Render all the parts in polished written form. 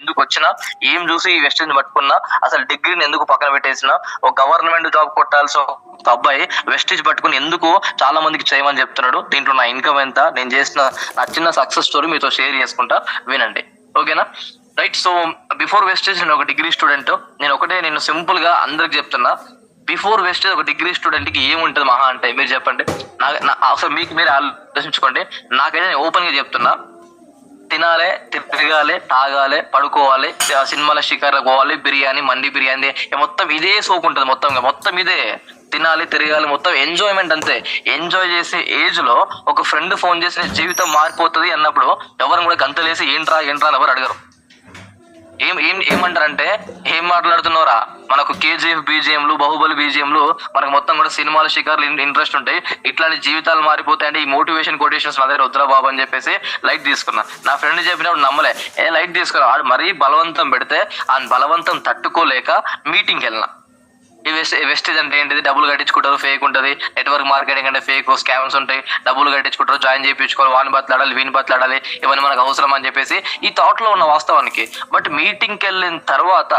ఎందుకు వచ్చినా, ఏం చూసి ఈ వెస్టేజ్ పట్టుకున్నా, అసలు డిగ్రీని ఎందుకు పక్కన పెట్టేసినా, ఒక గవర్నమెంట్ జాబ్ కొట్టాల్సిన ఒక అబ్బాయి వెస్టేజ్ పట్టుకుని ఎందుకు చాలా మందికి చేయమని చెప్తున్నాడు. దీంట్లో నా ఇన్కమ్ ఎంత, నేను చేసిన నా చిన్న సక్సెస్ స్టోరీ మీతో షేర్ చేసుకుంటా, వినండి. ఓకేనా? రైట్. సో బిఫోర్ వెస్టేజ్ నేను ఒక డిగ్రీ స్టూడెంట్. నేను సింపుల్ గా అందరికి చెప్తున్నా, బిఫోర్ వెస్టేజ్ ఒక డిగ్రీ స్టూడెంట్ కి ఏముంటది మహా అంటే మీరు చెప్పండి. అసలు మీకు మీరు ఆలోచించుకోండి. నాకైతే నేను ఓపెన్ గా చెప్తున్నా, తినాలి, తిరగాలి, తాగాలి, పడుకోవాలి, సినిమాల షికార్లకు పోవాలి, బిర్యానీ, మండి బిర్యానీ, మొత్తం ఇదే సోకు ఉంటుంది. మొత్తం ఇదే తినాలి, తిరగాలి, మొత్తం ఎంజాయ్మెంట్ అంతే. ఎంజాయ్ చేసే ఏజ్ లో ఒక ఫ్రెండ్ ఫోన్ చేసి జీవితం మారిపోతుంది అన్నప్పుడు ఎవరిని కూడా గంతలేసి ఏంట్రా అని ఎవరు అడగరు. ఏమంటారంటే ఏం మాట్లాడుతున్నారా, మనకు కేజీఎఫ్ బీజిఎంలు, బాహుబలి బీజిఎంలు, మనకు మొత్తం కూడా సినిమాల షికార్లు ఇంట్రెస్ట్ ఉంటాయి. ఇట్లాంటి జీవితాలు మారిపోతాయి అంటే ఈ మోటివేషన్ కొటేషన్స్ నా దగ్గర వద్దురా బాబు అని చెప్పేసి లైట్ తీసుకున్నా. నా ఫ్రెండ్ చెప్పినప్పుడు నమ్మలే, లైట్ తీసుకున్నా. ఆడు మరీ బలవంతం పెడితే ఆ బలవంతం తట్టుకోలేక మీటింగ్కి వెళ్ళిన. ఈ వెస్టేజ్ అంటే ఏంటిది, డబ్బులు కట్టించుకుంటారు, ఫేక్ ఉంటుంది, నెట్వర్క్ మార్కెటింగ్ అంటే ఫేక్, స్కామ్స్ ఉంటాయి, డబ్బులు కట్టించుకుంటారు, జాయిన్ చేయించుకోవాలి, వాని బతలాడాలి, వీని బతలాడాలి, ఇవన్నీ మనకు అవసరం అని చెప్పేసి ఈ థాట్ లో ఉన్న వాస్తవానికి. బట్ మీటింగ్కి వెళ్ళిన తర్వాత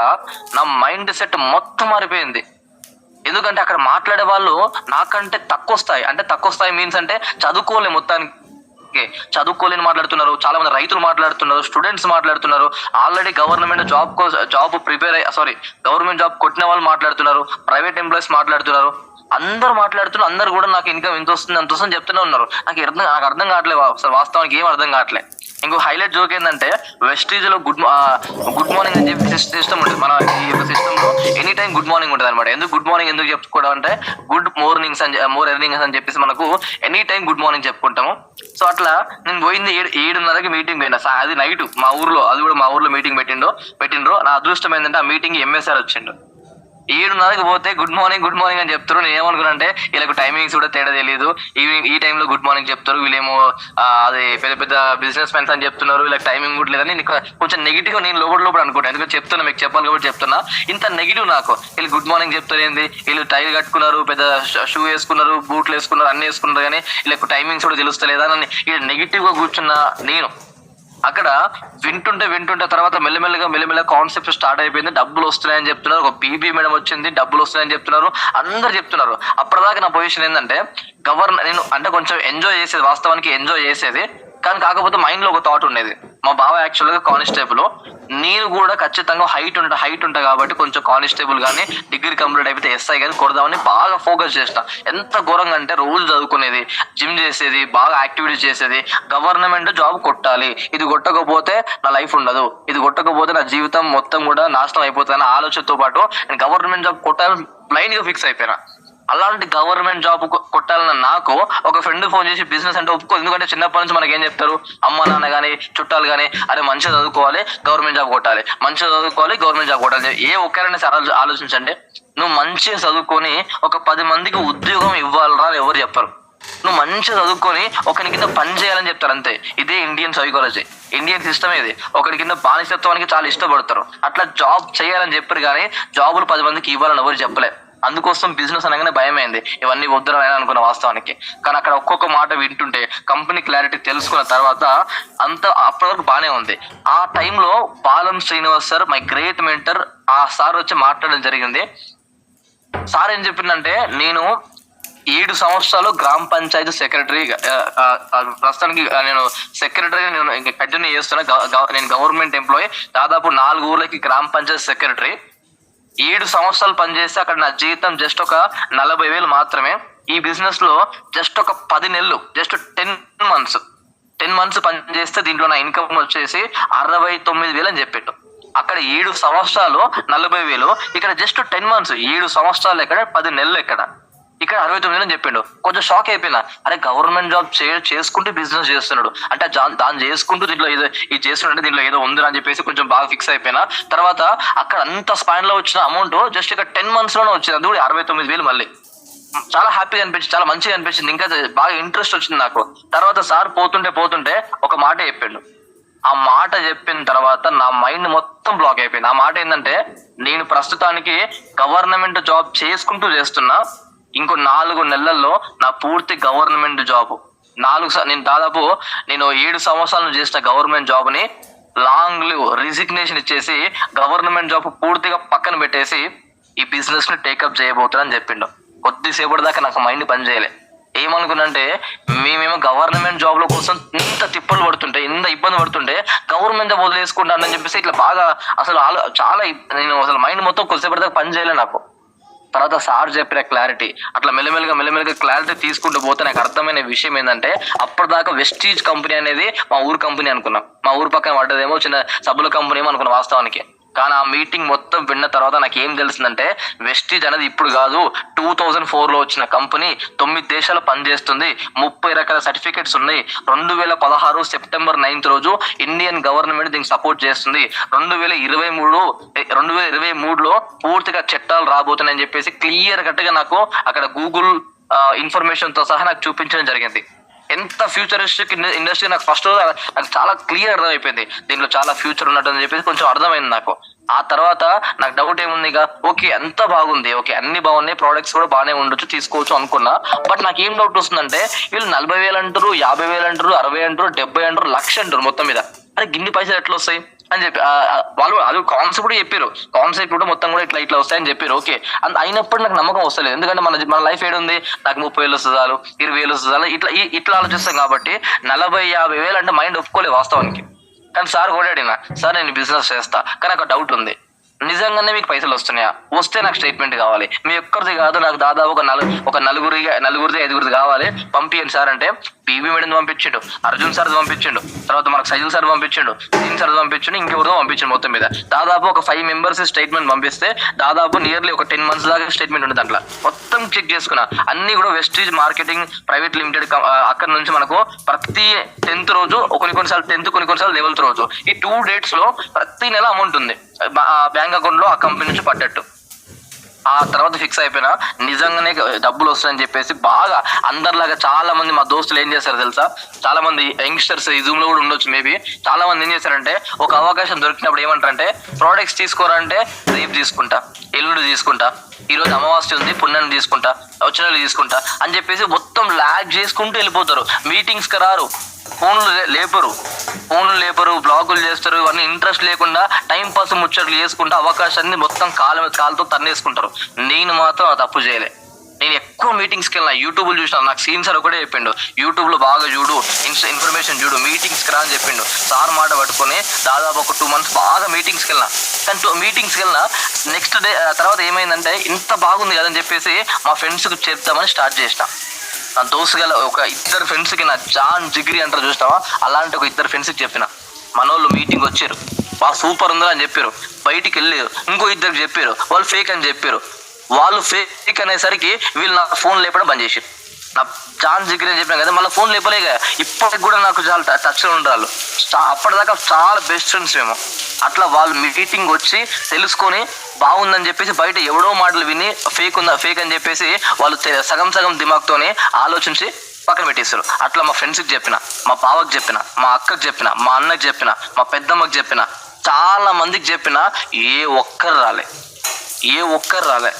నా మైండ్ సెట్ మొత్తం మారిపోయింది. ఎందుకంటే అక్కడ మాట్లాడే వాళ్ళు నాకంటే తక్కువ స్థాయి మీన్స్ అంటే చదువుకోలే, మొత్తానికి చదువుకోలేని మాట్లాడుతున్నారు, చాలా మంది రైతులు మాట్లాడుతున్నారు, స్టూడెంట్స్ మాట్లాడుతున్నారు, ఆల్రెడీ గవర్నమెంట్ గవర్నమెంట్ జాబ్ కొట్టిన వాళ్ళు మాట్లాడుతున్నారు, ప్రైవేట్ ఎంప్లాయీస్ మాట్లాడుతున్నారు, అందరు మాట్లాడుతున్నారు. అందరు కూడా నాకు ఇన్కమ్ ఇంత వస్తుంది అంత వస్తుంది చెప్తూనే ఉన్నారు. నాకు అర్థం కావట్లేదు, అసలు వాస్తవానికి ఏం అర్థం కావట్లేదు. ఇంకో హైలైట్ జోక్ ఏంటంటే వెస్టేజ్ లో గుడ్ మార్నింగ్ అని చెప్పి సిస్టమ్ ఉంటుంది. మన ఈ యొక్క సిస్టమ్ లో ఎనీ టైం గుడ్ మార్నింగ్ ఉంటుంది అనమాట. గుడ్ మార్నింగ్ ఎందుకు చెప్పుకోవడం అంటే గుడ్ మార్నింగ్స్ మోర్ ఎర్నింగ్స్ అని చెప్పేసి మనకు ఎనీ టైం గుడ్ మార్నింగ్ చెప్పుకుంటాము. సో అట్లా నేను పోయింది 7:30కి మీటింగ్ పోయినా. అది నైట్ మా ఊర్లో మీటింగ్ పెట్టిండ్రు. నా అదృష్టం ఏంటంటే ఆ మీటింగ్ ఎంఎస్ఆర్ వచ్చిండు. 7:30కి పోతే గుడ్ మార్నింగ్ అని చెప్తారు. నేను ఏమనుకున్నా అంటే వీళ్ళకి టైమింగ్స్ కూడా తేడా తెలియదు, ఈ టైంలో గుడ్ మార్నింగ్ చెప్తారు, వీళ్ళేమో అది పెద్ద బిజినెస్ మెన్స్ అని చెప్తున్నారు, వీళ్ళకి టైమింగ్ కూడా లేదని కొంచెం నెగిటివ్ నేను లోపల అనుకుంటాను. ఎందుకంటే చెప్తున్నా, మీకు చెప్పాలి కాబట్టి చెప్తున్నా. ఇంత నెగిటివ్ నాకు, వీళ్ళు గుడ్ మార్నింగ్ చెప్తారు ఏంది, వీళ్ళు టైల్ కట్టుకున్నారు, పెద్ద షూ వేసుకున్నారు, బూట్లు వేసుకున్నారు, అన్ని వేసుకున్నారు, కానీ వీళ్ళకి టైమింగ్స్ కూడా తెలుస్తలేదా అని వీళ్ళు నెగిటివ్ గా కూర్చున్నా. నేను అక్కడ వింటుంటే తర్వాత మెల్లమెల్లగా కాన్సెప్ట్ స్టార్ట్ అయిపోయింది. డబ్బులు వస్తున్నాయని చెప్తున్నారు, ఒక బీబీ మేడం వచ్చింది, డబ్బులు వస్తున్నాయని చెప్తున్నారు, అందరు చెప్తున్నారు. అప్పటిదాకా నా పొజిషన్ ఏంటంటే నేను అంటే కొంచెం వాస్తవానికి ఎంజాయ్ చేసేది, కానీ కాకపోతే మైండ్ లో ఒక థాట్ ఉండేది. మా బావ యాక్చువల్ గా కానిస్టేబుల్, నేను కూడా ఖచ్చితంగా హైట్ ఉంటా కాబట్టి కొంచెం కానిస్టేబుల్ కానీ డిగ్రీ కంప్లీట్ అయిపోతే ఎస్ఐ కానీ కొడదామని బాగా ఫోకస్ చేసిన. ఎంత ఘోరంగా అంటే రోజు చదువుకునేది, జిమ్ చేసేది, బాగా యాక్టివిటీస్ చేసేది. గవర్నమెంట్ జాబ్ కొట్టాలి, ఇది కొట్టకపోతే నా లైఫ్ ఉండదు, ఇది కొట్టకపోతే నా జీవితం మొత్తం కూడా నాశనం అయిపోతుందన్న ఆలోచనతో పాటు నేను గవర్నమెంట్ జాబ్ కొట్టాలని బ్లైండ్ గా ఫిక్స్ అయిపోయినా. అలాంటి గవర్నమెంట్ జాబ్ కొట్టాలన్న నాకు ఒక ఫ్రెండ్ ఫోన్ చేసి బిజినెస్ అంటే ఒప్పుకో, ఎందుకంటే చిన్నప్పటి నుంచి మనకి ఏం చెప్తారు అమ్మ నాన్న కానీ చుట్టాలు కానీ, అరే మంచిగా చదువుకోవాలి, గవర్నమెంట్ జాబ్ కొట్టాలి, గవర్నమెంట్ జాబ్ కొట్టాలి. ఏ ఒక్కరైనా సరే ఆలోచించండి, నువ్వు మంచిగా చదువుకొని ఒక 10 మందికి ఉద్యోగం ఇవ్వాలరా అని ఎవరు చెప్పరు. నువ్వు మంచిగా చదువుకొని ఒకరి కింద పని చేయాలని చెప్తారు అంతే. ఇదే ఇండియన్ సైకాలజీ, ఇండియన్ సిస్టమ్ ఇది. ఒకరి కింద బానిసత్వానికి చాలా ఇష్టపడతారు. అట్లా జాబ్ చేయాలని చెప్పారు కానీ జాబులు 10 మందికి ఇవ్వాలని ఎవరు చెప్పలేదు. అందుకోసం బిజినెస్ అనగానే భయమైంది, ఇవన్నీ వద్దురని అనుకున్న వాస్తవానికి. కానీ అక్కడ ఒక్కొక్క మాట వింటుంటే కంపెనీ క్లారిటీ తెలుసుకున్న తర్వాత అప్పటి వరకు బాగానే ఉంది. ఆ టైంలో Palam Srinivas sir, my great mentor, ఆ సార్ వచ్చి మాట్లాడడం జరిగింది. సార్ ఏం చెప్పిందంటే, నేను 7 సంవత్సరాలు గ్రామ పంచాయతీ సెక్రటరీ, ప్రస్తుతానికి నేను సెక్రటరీ కంటిన్యూ చేస్తున్నా. నేను గవర్నమెంట్ ఎంప్లాయీ, దాదాపు 4 ఊర్లకి గ్రామ పంచాయతీ సెక్రటరీ. 7 సంవత్సరాలు పనిచేస్తే అక్కడ నా జీతం జస్ట్ ఒక 40,000 మాత్రమే. ఈ బిజినెస్ లో జస్ట్ ఒక 10 నెలలు, జస్ట్ 10 మంత్స్ పనిచేస్తే దీంట్లో నా ఇన్కమ్ వచ్చేసి 69,000 అని చెప్పాడు. అక్కడ 7 సంవత్సరాలు 40,000, ఇక్కడ జస్ట్ 10 మంత్స్, 7 సంవత్సరాలు ఎక్కడ, 10 నెలలు ఎక్కడ, ఇక్కడ 69,000 అని చెప్పిండు. కొంచెం షాక్ అయిపోయినా, అరే గవర్నమెంట్ జాబ్ చేసుకుంటూ బిజినెస్ చేస్తున్నాడు అంటే దాన్ని చేసుకుంటూ దీంట్లో ఏదో ఇది చేస్తున్నాడు, దీంట్లో ఏదో ఉంది అని చెప్పేసి కొంచెం బాగా ఫిక్స్ అయిపోయినా. తర్వాత అక్కడ అంత స్పాన్ లో వచ్చిన అమౌంట్ జస్ట్ ఇక్కడ 10 months లోనే వచ్చింది, అది కూడా 69,000 మళ్ళీ. చాలా హ్యాపీగా అనిపించింది, చాలా మంచిగా అనిపించింది, ఇంకా బాగా ఇంట్రెస్ట్ వచ్చింది నాకు. తర్వాత సార్ పోతుంటే ఒక మాట చెప్పాడు. ఆ మాట చెప్పిన తర్వాత నా మైండ్ మొత్తం బ్లాక్ అయిపోయింది. ఆ మాట ఏంటంటే, నేను ప్రస్తుతానికి గవర్నమెంట్ జాబ్ చేసుకుంటూ చేస్తున్నా, ఇంకో 4 నెలల్లో నా పూర్తి గవర్నమెంట్ జాబ్, నేను 7 సంవత్సరాలు చేసిన గవర్నమెంట్ జాబ్ ని లాంగ్ లీవ్ రిజిగ్నేషన్ ఇచ్చేసి గవర్నమెంట్ జాబ్ పూర్తిగా పక్కన పెట్టేసి ఈ బిజినెస్ ని టేకప్ చేయబోతానని చెప్పిండు. కొద్దిసేపటి దాకా నాకు మైండ్ పని చేయలే. ఏమనుకున్నంటే మేమేమో గవర్నమెంట్ జాబ్ల కోసం ఇంత తిప్పలు పడుతుంటే, ఇంత ఇబ్బంది పడుతుంటే గవర్నమెంట్ జాబ్ వదిలేసుకుంటానని చెప్పేసి ఇట్లా బాగా అసలు చాలా నేను అసలు మైండ్ మొత్తం కొద్దిసేపటి దాకా పని చేయలే నాకు. తర్వాత సార్ చెప్పిన క్లారిటీ, అట్లా మెల్లమెల్లగా క్లారిటీ తీసుకుంటూ పోతే నాకు అర్థమైన విషయం ఏంటంటే, అప్పటిదాకా వెస్టీజ్ కంపెనీ అనేది మా ఊరు కంపెనీ అనుకున్నాం. మా ఊరు పక్కన పడ్డదేమో చిన్న సబ్బుల కంపెనీ ఏమో అనుకున్నాం వాస్తవానికి. కానీ ఆ మీటింగ్ మొత్తం విన్న తర్వాత నాకు ఏం తెలిసిందంటే, వెస్టీజ్ అనేది ఇప్పుడు కాదు, 2004లో వచ్చిన కంపెనీ, 9 దేశాలు పనిచేస్తుంది, 30 రకాల సర్టిఫికెట్స్ ఉన్నాయి. 2016 సెప్టెంబర్ 9 రోజు ఇండియన్ గవర్నమెంట్ దీనికి సపోర్ట్ చేస్తుంది. 2023లో పూర్తిగా చట్టాలు రాబోతున్నాయని చెప్పేసి క్లియర్ కట్ గా నాకు అక్కడ గూగుల్ ఇన్ఫర్మేషన్ తో సహా నాకు చూపించడం జరిగింది. ఎంత ఫ్యూచరిస్టిక్ ఇండస్ట్రీ నాకు ఫస్ట్ నాకు చాలా క్లియర్ అర్థమైపోయింది. దీంట్లో చాలా ఫ్యూచర్ ఉన్నట్టు చెప్పేసి కొంచెం అర్థమైంది నాకు. ఆ తర్వాత నాకు డౌట్ ఏముంది, ఇక ఓకే అంత బాగుంది, ఓకే అన్ని బాగున్నాయి, ప్రోడక్ట్స్ కూడా బాగానే ఉండొచ్చు, తీసుకోవచ్చు అనుకున్నా. బట్ నాకు ఏం డౌట్ వస్తుందంటే, వీళ్ళు 40,000 అంటారు, 50,000 అంటారు, 60 అంటారు, 70 అంటారు, 1,00,000 అంటారు మొత్తం మీద. అరే గిన్ని పైసలు ఎట్లా వస్తాయి అని చెప్పి వాళ్ళు అది కాన్సెప్ట్ కూడా చెప్పారు. కాన్సెప్ట్ కూడా మొత్తం కూడా ఇట్లా వస్తాయని చెప్పారు. ఓకే అయినప్పుడు నాకు నమ్మకం వస్తలేదు. ఎందుకంటే మన లైఫ్ ఏడుంది, నాకు 30,000 వస్తుంది చాలు, 20,000 వస్తుంది చాలు, ఇట్లా ఆలోచిస్తాం కాబట్టి 40,000-50,000 అంటే మైండ్ ఒప్పుకోలేదు వాస్తవానికి. కానీ సార్ కూడా అడిగినా, సార్ నేను బిజినెస్ చేస్తా కానీ ఒక డౌట్ ఉంది, నిజంగానే మీకు పైసలు వస్తున్నాయా? వస్తే నాకు స్టేట్మెంట్ కావాలి. మీ ఒక్కరిది కాదు, నాకు దాదాపు ఒక నలుగురిది 5గురిది కావాలి, పంపించండి సార్ అంటే పీవీ మేడం పంపించిండు, అర్జున్ సార్ పంపించిండు, తర్వాత మనకు సజిల్ సార్ పంపించిండు, సీన్ సార్ పంపించిండు, ఇంకెవరిదో పంపించిండు. మొత్తం మీద దాదాపు ఒక 5 మెంబర్స్ స్టేట్మెంట్ పంపిస్తే దాదాపు నియర్లీ ఒక 10 months దాకా స్టేట్మెంట్ ఉంది. దాంట్లో మొత్తం చెక్ చేసుకున్నా, అన్ని కూడా వెస్టీజ్ మార్కెటింగ్ ప్రైవేట్ లిమిటెడ్ అక్కడ నుంచి మనకు ప్రతి 10th రోజు కొన్నిసార్లు 10th కొన్నిసార్లు 11th రోజు ఈ 2 dates లో ప్రతి నెల అమౌంట్ ఉంది బ్యాంక్ అకౌంట్ లో ఆ కంపెనీ నుంచి పడ్డట్టు. ఆ తర్వాత ఫిక్స్ అయిపోయినా నిజంగానే డబ్బులు వస్తాయని చెప్పేసి బాగా అందరిలాగా చాలా మంది మా దోస్తులు ఏం చేస్తారు తెలుసా, చాలా మంది యంగ్స్టర్స్ ఈ జూమ్ లో కూడా ఉండొచ్చు మేబీ, చాలా మంది ఏం చేశారంటే ఒక అవకాశం దొరికినప్పుడు ఏమంటారంటే, ప్రోడక్ట్స్ తీసుకోరంటే రేపు తీసుకుంటా, ఎల్లుండి తీసుకుంటా, ఈ రోజు అమావాస్య ఉంది పుణ్యాన్ని తీసుకుంటా, వచ్చిన తీసుకుంటా అని చెప్పేసి మొత్తం ల్యాగ్ చేసుకుంటూ వెళ్ళిపోతారు. మీటింగ్స్ కి రారు, ఫోన్లు లేపరు, బ్లాగులు చేస్తారు. ఇవన్నీ ఇంట్రెస్ట్ లేకుండా టైం పాస్ ముచ్చట్లు చేసుకుంటూ అవకాశాన్ని మొత్తం కాలుతో తన్నేసుకుంటారు. నేను మాత్రం ఆ తప్పు చేయలే. నేను ఎక్కువ మీటింగ్స్కి వెళ్ళినా, యూట్యూబ్ చూసిన, నాకు సీన్ సార్ ఒకటే చెప్పిండు, యూట్యూబ్ లో బాగా చూడు, ఇన్ఫర్మేషన్ చూడు, మీటింగ్స్కి రా అని చెప్పిండు. సార్ మాట పట్టుకొని దాదాపు ఒక 2 months బాగా మీటింగ్స్కి వెళ్ళినా. కానీ మీటింగ్స్కి వెళ్ళినా నెక్స్ట్ డే తర్వాత ఏమైందంటే, ఇంత బాగుంది కదని చెప్పేసి మా ఫ్రెండ్స్కి చెప్తామని స్టార్ట్ చేసిన. నా దోస్తు గల ఒక 2 ఫ్రెండ్స్కి, నా జాన్ జిగ్రీ అంటారు చూసినావా, అలాంటి ఒక 2 ఫ్రెండ్స్కి చెప్పిన. మనోళ్ళు మీటింగ్ వచ్చారు, బాగా సూపర్ ఉందా అని చెప్పారు, బయటికి వెళ్ళారు. ఇంకో 2 చెప్పారు, వాళ్ళు ఫేక్ అని చెప్పారు. వాళ్ళు ఫేక్ అనేసరికి వీళ్ళు నా ఫోన్ లేపడం బంద్ చేశారు. నా జాన్ జిగ్రీ అని చెప్పినా కదా, మళ్ళీ ఫోన్ లేపలేక ఇప్పటికి కూడా నాకు చాలా టచ్లో ఉండరాళ్ళు. అప్పటిదాకా చాలా బెస్ట్ ఫ్రెండ్స్ మేము. అట్లా వాళ్ళు మీటింగ్ వచ్చి తెలుసుకొని బాగుందని చెప్పేసి బయట ఎవడో మాటలు విని ఫేక్ అని చెప్పేసి వాళ్ళు సగం దిమాగ్తోనే ఆలోచించి పక్కన పెట్టేస్తారు. అట్లా మా ఫ్రెండ్స్కి చెప్పిన, మా బావకి చెప్పిన, మా అక్కకి చెప్పిన, మా అన్నకి చెప్పిన, మా పెద్దమ్మకి చెప్పిన, చాలా మందికి చెప్పిన, ఏ ఒక్కరు రాలే.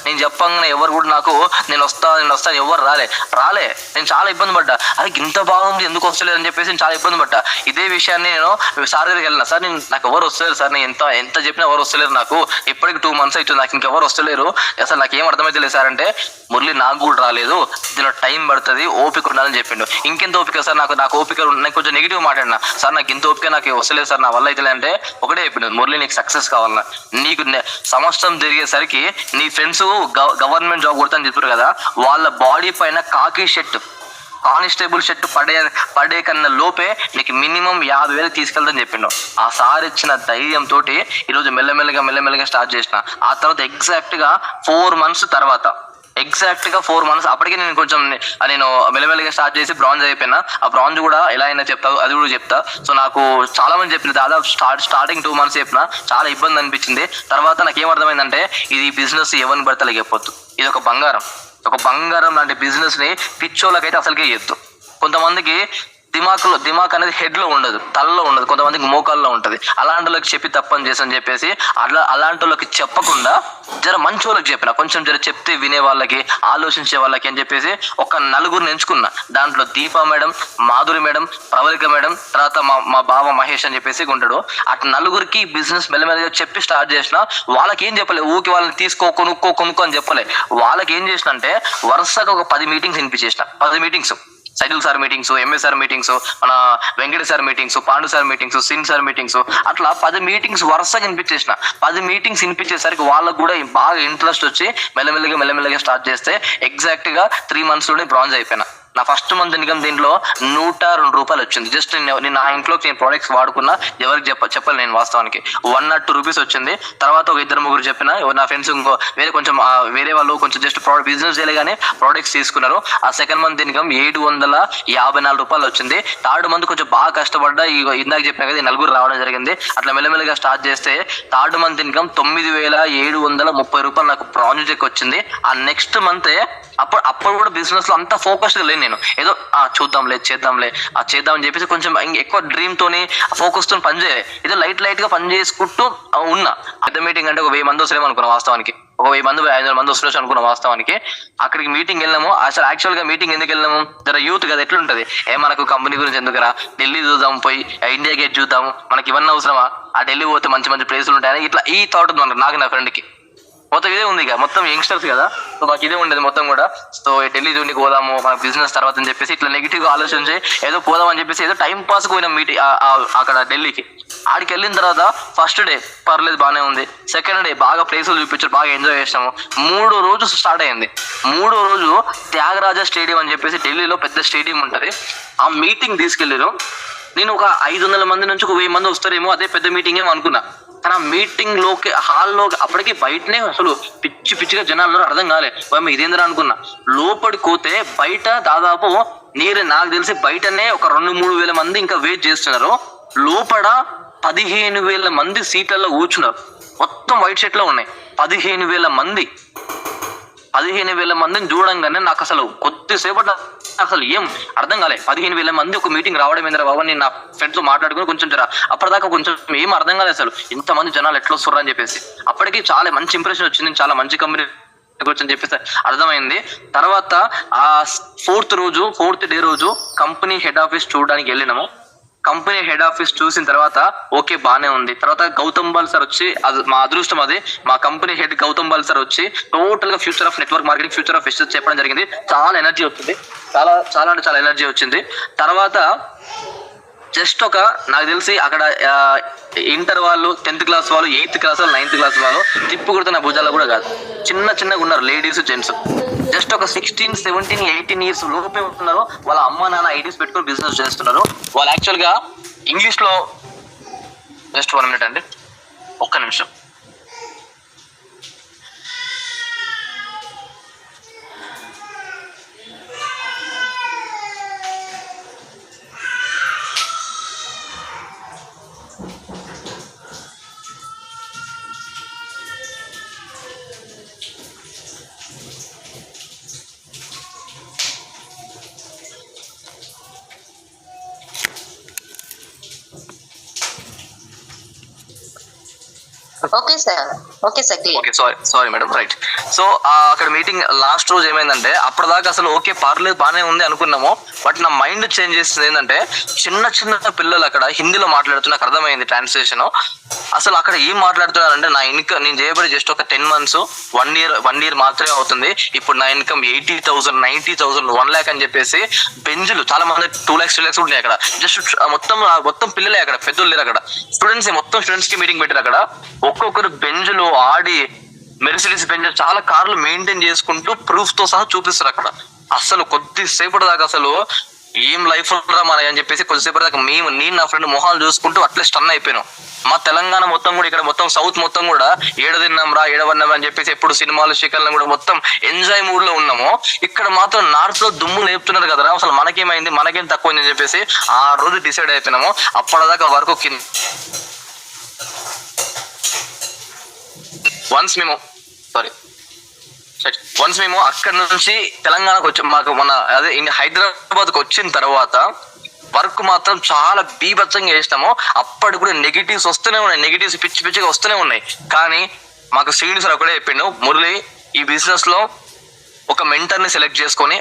నేను చెప్పంగానే ఎవరు కూడా నాకు నేను వస్తాను ఎవరు రాలే. నేను చాలా ఇబ్బంది పడ్డా, అరే ఇంత బాగుంది ఎందుకు వస్తలేదు అని చెప్పేసి నేను చాలా ఇబ్బంది పడ్డా. ఇదే విషయాన్ని నేను సార్ దగ్గరికి వెళ్ళిన, సార్ నాకు ఎవరు వస్తలేరు సార్, నేను ఎంత చెప్పినా ఎవరు వస్తలేరు, నాకు ఇప్పటికి 2 months అవుతుంది, నాకు ఇంకెవరు వస్తలేరు, అసలు నాకు ఏం అర్థమైతే లేదు సార్ అంటే, మురళి నాకు కూడా రాలేదు, దీనిలో టైం పడుతుంది, ఓపిక ఉండాలని చెప్పిండు. ఇంకెంత ఓపిక సార్, నాకు ఓపిక, నాకు కొంచెం నెగిటివ్ మాట్లాడినా, సార్ నాకు ఇంత ఓపిక నాకు వస్తలేదు సార్, నా వల్ల అయితే అంటే ఒకటే చెప్పిండు, మురళి నీకు సక్సెస్ కావాలన్నా, నీకు సంవత్సరం తిరిగేసరికి నీ ఫ్రెండ్స్ గవర్నమెంట్ జాబ్ కొడతాని చెప్పారు కదా, వాళ్ళ బాడీ పైన కాకి షర్ట్, కానిస్టేబుల్ షర్ట్ పడే కన్నా లోపే నీకు మినిమం 50,000 తీసుకెళ్తాని చెప్పిండు. ఆ సార్ ఇచ్చిన ధైర్యంతో ఈరోజు మెల్లమెల్లగా స్టార్ట్ చేసిన. ఆ తర్వాత ఎగ్జాక్ట్ గా 4 months తర్వాత, అప్పటికే నేను కొంచెం నేను మెల్లమెల్లగా స్టార్ట్ చేసి బ్రాంజ్ అయిపోయినా. ఆ బ్రాంజ్ కూడా ఎలా అయినా అది కూడా చెప్తా. సో నాకు చాలా మంది చెప్పిన, దాదాపు స్టార్టింగ్ 2 months చెప్పిన చాలా ఇబ్బంది అనిపించింది. తర్వాత నాకు ఏమర్థమైందంటే, ఇది బిజినెస్ ఎవరిని పడతలే చెప్పొద్దు, ఇది ఒక బంగారం లాంటి బిజినెస్ ని పిచ్చోళ్ళకైతే అసలుకే చేయొద్దు. కొంతమందికి దిమాక్ అనేది హెడ్ లో ఉండదు, తలలో ఉండదు, కొంతమందికి మోకాల్లో ఉంటది. అలాంటి వాళ్ళకి చెప్పి తప్పని చేసని చెప్పేసి అలాంటి వాళ్ళకి చెప్పకుండా జర మంచి వాళ్ళకి చెప్పిన, కొంచెం జర చెప్తే వినే వాళ్ళకి, ఆలోచించే వాళ్ళకి అని చెప్పేసి ఒక నలుగురిని ఎంచుకున్నా. దాంట్లో Deepa madam, Madhuri madam, Pravalika madam, తర్వాత మా బావ మహేష్ అని చెప్పేసి ఉంటాడు. అటు నలుగురికి బిజినెస్ మెల్లమెల్లగా చెప్పి స్టార్ట్ చేసిన. వాళ్ళకి ఏం చెప్పలే, ఊకి వాళ్ళని తీసుకో కొనుక్కో అని చెప్పలే. వాళ్ళకి ఏం చేసిన అంటే వరుసగా ఒక 10 మీటింగ్స్ వినిపించేసిన. 10 meetings, Saidul sir meetings, MA sir meetings, మన Venkata sir meetings, Pandu sir meetings, సిన్ సార్ మీటింగ్స్, అట్లా 10 మీటింగ్స్ వరుసగా వినిపించేసిన. 10 మీటింగ్స్ వినిపించేసరికి వాళ్ళకు కూడా బాగా ఇంట్రెస్ట్ వచ్చి మెల్లమెల్లగా స్టార్ట్ చేస్తే ఎగ్జాక్ట్ గా 3 months లోనే బ్రాంజ్ అయిపోయినా. నా ఫస్ట్ మంత్ ఇన్కమ్ దీంట్లో 102 రూపాయలు వచ్చింది. జస్ట్ నేను నా ఇంట్లోకి నేను ప్రొడక్ట్స్ వాడుకున్నా, ఎవరికి చెప్పాలి నేను వాస్తవానికి 102 రూపీస్ వచ్చింది. తర్వాత ఒక 2-3 చెప్పిన, నా ఫ్రెండ్స్ ఇంకో వేరే వాళ్ళు కొంచెం జస్ట్ బిజినెస్ చేయలేగానే ప్రొడక్ట్స్ తీసుకున్నారు. ఆ సెకండ్ మంత్ ఇన్కమ్ 754 రూపాయలు వచ్చింది. థర్డ్ మంత్ కొంచెం బాగా కష్టపడ్డా, ఇందాక చెప్పిన కదా 4 రావడం జరిగింది. అట్లా మెల్లమెల్లగా స్టార్ట్ చేస్తే థర్డ్ మంత్ ఇన్కమ్ 9730 రూపాయలు నాకు బ్రాంజ్ చెక్ వచ్చింది. ఆ నెక్స్ట్ మంతే అప్పుడు కూడా బిజినెస్ లో అంత ఫోకస్డ్ లేను నేను. ఏదో చేద్దాంలే చేద్దామని చెప్పేసి కొంచెం ఎక్కువ డ్రీమ్ తోని ఫోకస్ తో పని చేయాలి. ఏదో లైట్ గా పని చేసుకుంటూ ఉన్నా. పెద్ద మీటింగ్ అంటే ఒక 1000 మంది వస్తారేమో అనుకున్నా వాస్తవానికి, ఒక 1000 మంది 500 మంది వస్తున్నారు అనుకున్నా వాస్తవానికి. అక్కడికి మీటింగ్ వెళ్ళాము. అసలు యాక్చువల్ గా మీటింగ్ ఎందుకు వెళ్ళాము, జర యూత్ కదా ఎట్లుంటది, మనకు కంపెనీ గురించి ఎందుకురా, ఢిల్లీ చూద్దాం, పోయి ఇండియా గేట్ చూద్దాం, మనకి ఇవన్నీ అవసరమా, ఆ ఢిల్లీ పోతే మంచి ప్లేసులు ఉంటాయని ఇట్లా ఈ థాట్ ఉంది నాకు, నా ఫ్రెండ్కి. మొత్తం ఇదే ఉంది, ఇక మొత్తం యంగ్స్టర్స్ కదా, సో మాకు ఇదే ఉండేది మొత్తం కూడా. సో ఢిల్లీ చూడడానికి పోదాము, మన బిజినెస్ తర్వాత అని చెప్పేసి ఇట్లా నెగిటివ్ గా ఆలోచించి ఏదో పోదాం అని చెప్పేసి ఏదో టైం పాస్ పోయినాం మీటింగ్ అక్కడ ఢిల్లీకి. ఆడికి వెళ్ళిన తర్వాత ఫస్ట్ డే పర్లేదు బాగానే ఉంది. సెకండ్ డే బాగా ప్లేసులు చూపించారు, బాగా ఎంజాయ్ చేసాము. 3వ రోజు స్టార్ట్ అయింది. 3వ రోజు త్యాగరాజ స్టేడియం అని చెప్పేసి ఢిల్లీలో పెద్ద స్టేడియం ఉంటది. ఆ మీటింగ్ తీసుకెళ్ళారు. నేను ఒక 500 మంది నుంచి ఒక 1000 మంది వస్తారేమో, అదే పెద్ద మీటింగ్ ఏమో అనుకున్నా. కానీ ఆ మీటింగ్ లోకి హాల్లో అప్పటికి బయటనే అసలు పిచ్చిగా జనాలు అర్థం కాలే, ఇదేంద్రా అనుకున్నా. లోపలికి పోతే బయట దాదాపు నాకు తెలిసి బయటనే ఒక 2-3 వేల మంది ఇంకా వెయిట్ చేస్తున్నారు. లోపల 15,000 మంది సీట్లలో కూర్చున్నారు. మొత్తం వైట్ షర్ట్ లో ఉన్నాయి. 15,000 మంది. 15,000 మందిని చూడంగానే నాకు అసలు కొద్దిసేపటి అసలు ఏం అర్థం కాలే. 15,000 మంది ఒక మీటింగ్ రావడం ఏంద్రా బాబు, నేను నా ఫ్రెండ్స్ తో మాట్లాడుకుని కొంచెం అప్పటిదాకా కొంచెం ఏం అర్థం కాలేదు అసలు, ఇంతమంది జనాలు ఎట్లా వస్తున్నారు అని చెప్పేసి. అప్పటికి చాలా మంచి ఇంప్రెషన్ వచ్చింది, చాలా మంచి కంపెనీ అని చెప్పేసి అర్థమైంది. తర్వాత ఆ 4th డే రోజు కంపెనీ హెడ్ ఆఫీస్ చూడడానికి వెళ్ళినాము. కంపెనీ హెడ్ ఆఫీస్ చూసిన తర్వాత ఓకే బానే ఉంది. తర్వాత గౌతమ్ బాల్ సార్ వచ్చి, మా అదృష్టం అది, మా company head Gautam Bal sir వచ్చి టోటల్ గా future of network marketing, future of business చెప్పడం జరిగింది. చాలా ఎనర్జీ వచ్చింది, చాలా ఎనర్జీ వచ్చింది. తర్వాత జస్ట్ నాకు తెలిసి అక్కడ ఇంటర్ వాళ్ళు, 10th క్లాస్ వాళ్ళు, 8th క్లాస్ వాళ్ళు, 9th క్లాస్ వాళ్ళు తిప్పు కొడుతున్న భుజాలు కూడా కాదు, చిన్నగా ఉన్నారు లేడీస్ జెంట్స్. జస్ట్ ఒక 16, 17, 18 ఇయర్స్ లోపే ఉంటున్నారు. వాళ్ళ అమ్మ నాన్న ఐడీస్ పెట్టుకుని బిజినెస్ చేస్తున్నారు. వాళ్ళు యాక్చువల్ గా ఇంగ్లీష్ లో, జస్ట్ 1 minute అండి, ఒక్క నిమిషం. Okay sir sorry madam, right. So అక్కడ మీటింగ్ లాస్ట్ రోజు ఏమైందంటే, అప్పటిదాకా అసలు ఓకే పర్లేదు బానే ఉంది అనుకున్నాము. బట్ నా మైండ్ చేంజ్ చేస్తుంది ఏంటంటే, చిన్న పిల్లలు అక్కడ హిందీలో మాట్లాడుతూ నాకు అర్థమైంది ట్రాన్స్లేషన్. అసలు అక్కడ ఏం మాట్లాడుతున్నారంటే, నా ఇన్కమ్ నేను చేయబడి జస్ట్ ఒక 10 months, 1 year మాత్రమే అవుతుంది. ఇప్పుడు నా ఇన్కమ్ 80,000, 90,000, 1 lakh అని చెప్పేసి బెంజులు చాలా మంది 2 lakhs ఉంటాయి అక్కడ. జస్ట్ మొత్తం పిల్లలే అక్కడ, పెద్దలు లేరు అక్కడ. మొత్తం స్టూడెంట్స్ కి మీటింగ్ పెట్టారు అక్కడ. ఒక్కొక్కరు బెంజులు ఆడి, మెర్సిడీస్ బెంజ్ చాలా కార్లు మెయింటైన్ చేసుకుంటూ ప్రూఫ్ తో సహా చూపిస్తారు అక్కడ. అసలు కొద్దిసేపటి దాకా అసలు ఏం లైఫ్ రా మన అని చెప్పేసి కొద్దిసేపటి దాకా నేను నా ఫ్రెండ్ మొహాలు చూసుకుంటూ అట్లే స్టన్ అయిపోయాను. మా తెలంగాణ మొత్తం కూడా, ఇక్కడ మొత్తం సౌత్ మొత్తం కూడా ఏడవన్నాం అని చెప్పేసి ఎప్పుడు సినిమాలు శిఖర్లను కూడా మొత్తం ఎంజాయ్ మూడ్ లో ఉన్నాము. ఇక్కడ మాత్రం నార్త్ లో దుమ్ము లేపుతున్నారు కదరా, అసలు మనకేమైంది, మనకేం తక్కువ అని చెప్పేసి ఆ రోజు డిసైడ్ అయిపోయినాము. అప్పటిదాకా వరకు వన్స్ మేము అక్కడ నుంచి తెలంగాణకు వచ్చాం. మాకు హైదరాబాద్కి వచ్చిన తర్వాత వర్క్ మాత్రం చాలా బీభత్సంగా చేసినాము. అప్పటి కూడా నెగిటివ్స్ వస్తూనే ఉన్నాయి, నెగిటివ్స్ పిచ్చి పిచ్చిగా వస్తూనే ఉన్నాయి. కానీ మాకు శ్రీను సార్ ఒకటే చెప్పిండు, మురళి ఈ బిజినెస్ లో ఒక మెంటర్ని సెలెక్ట్ చేసుకొని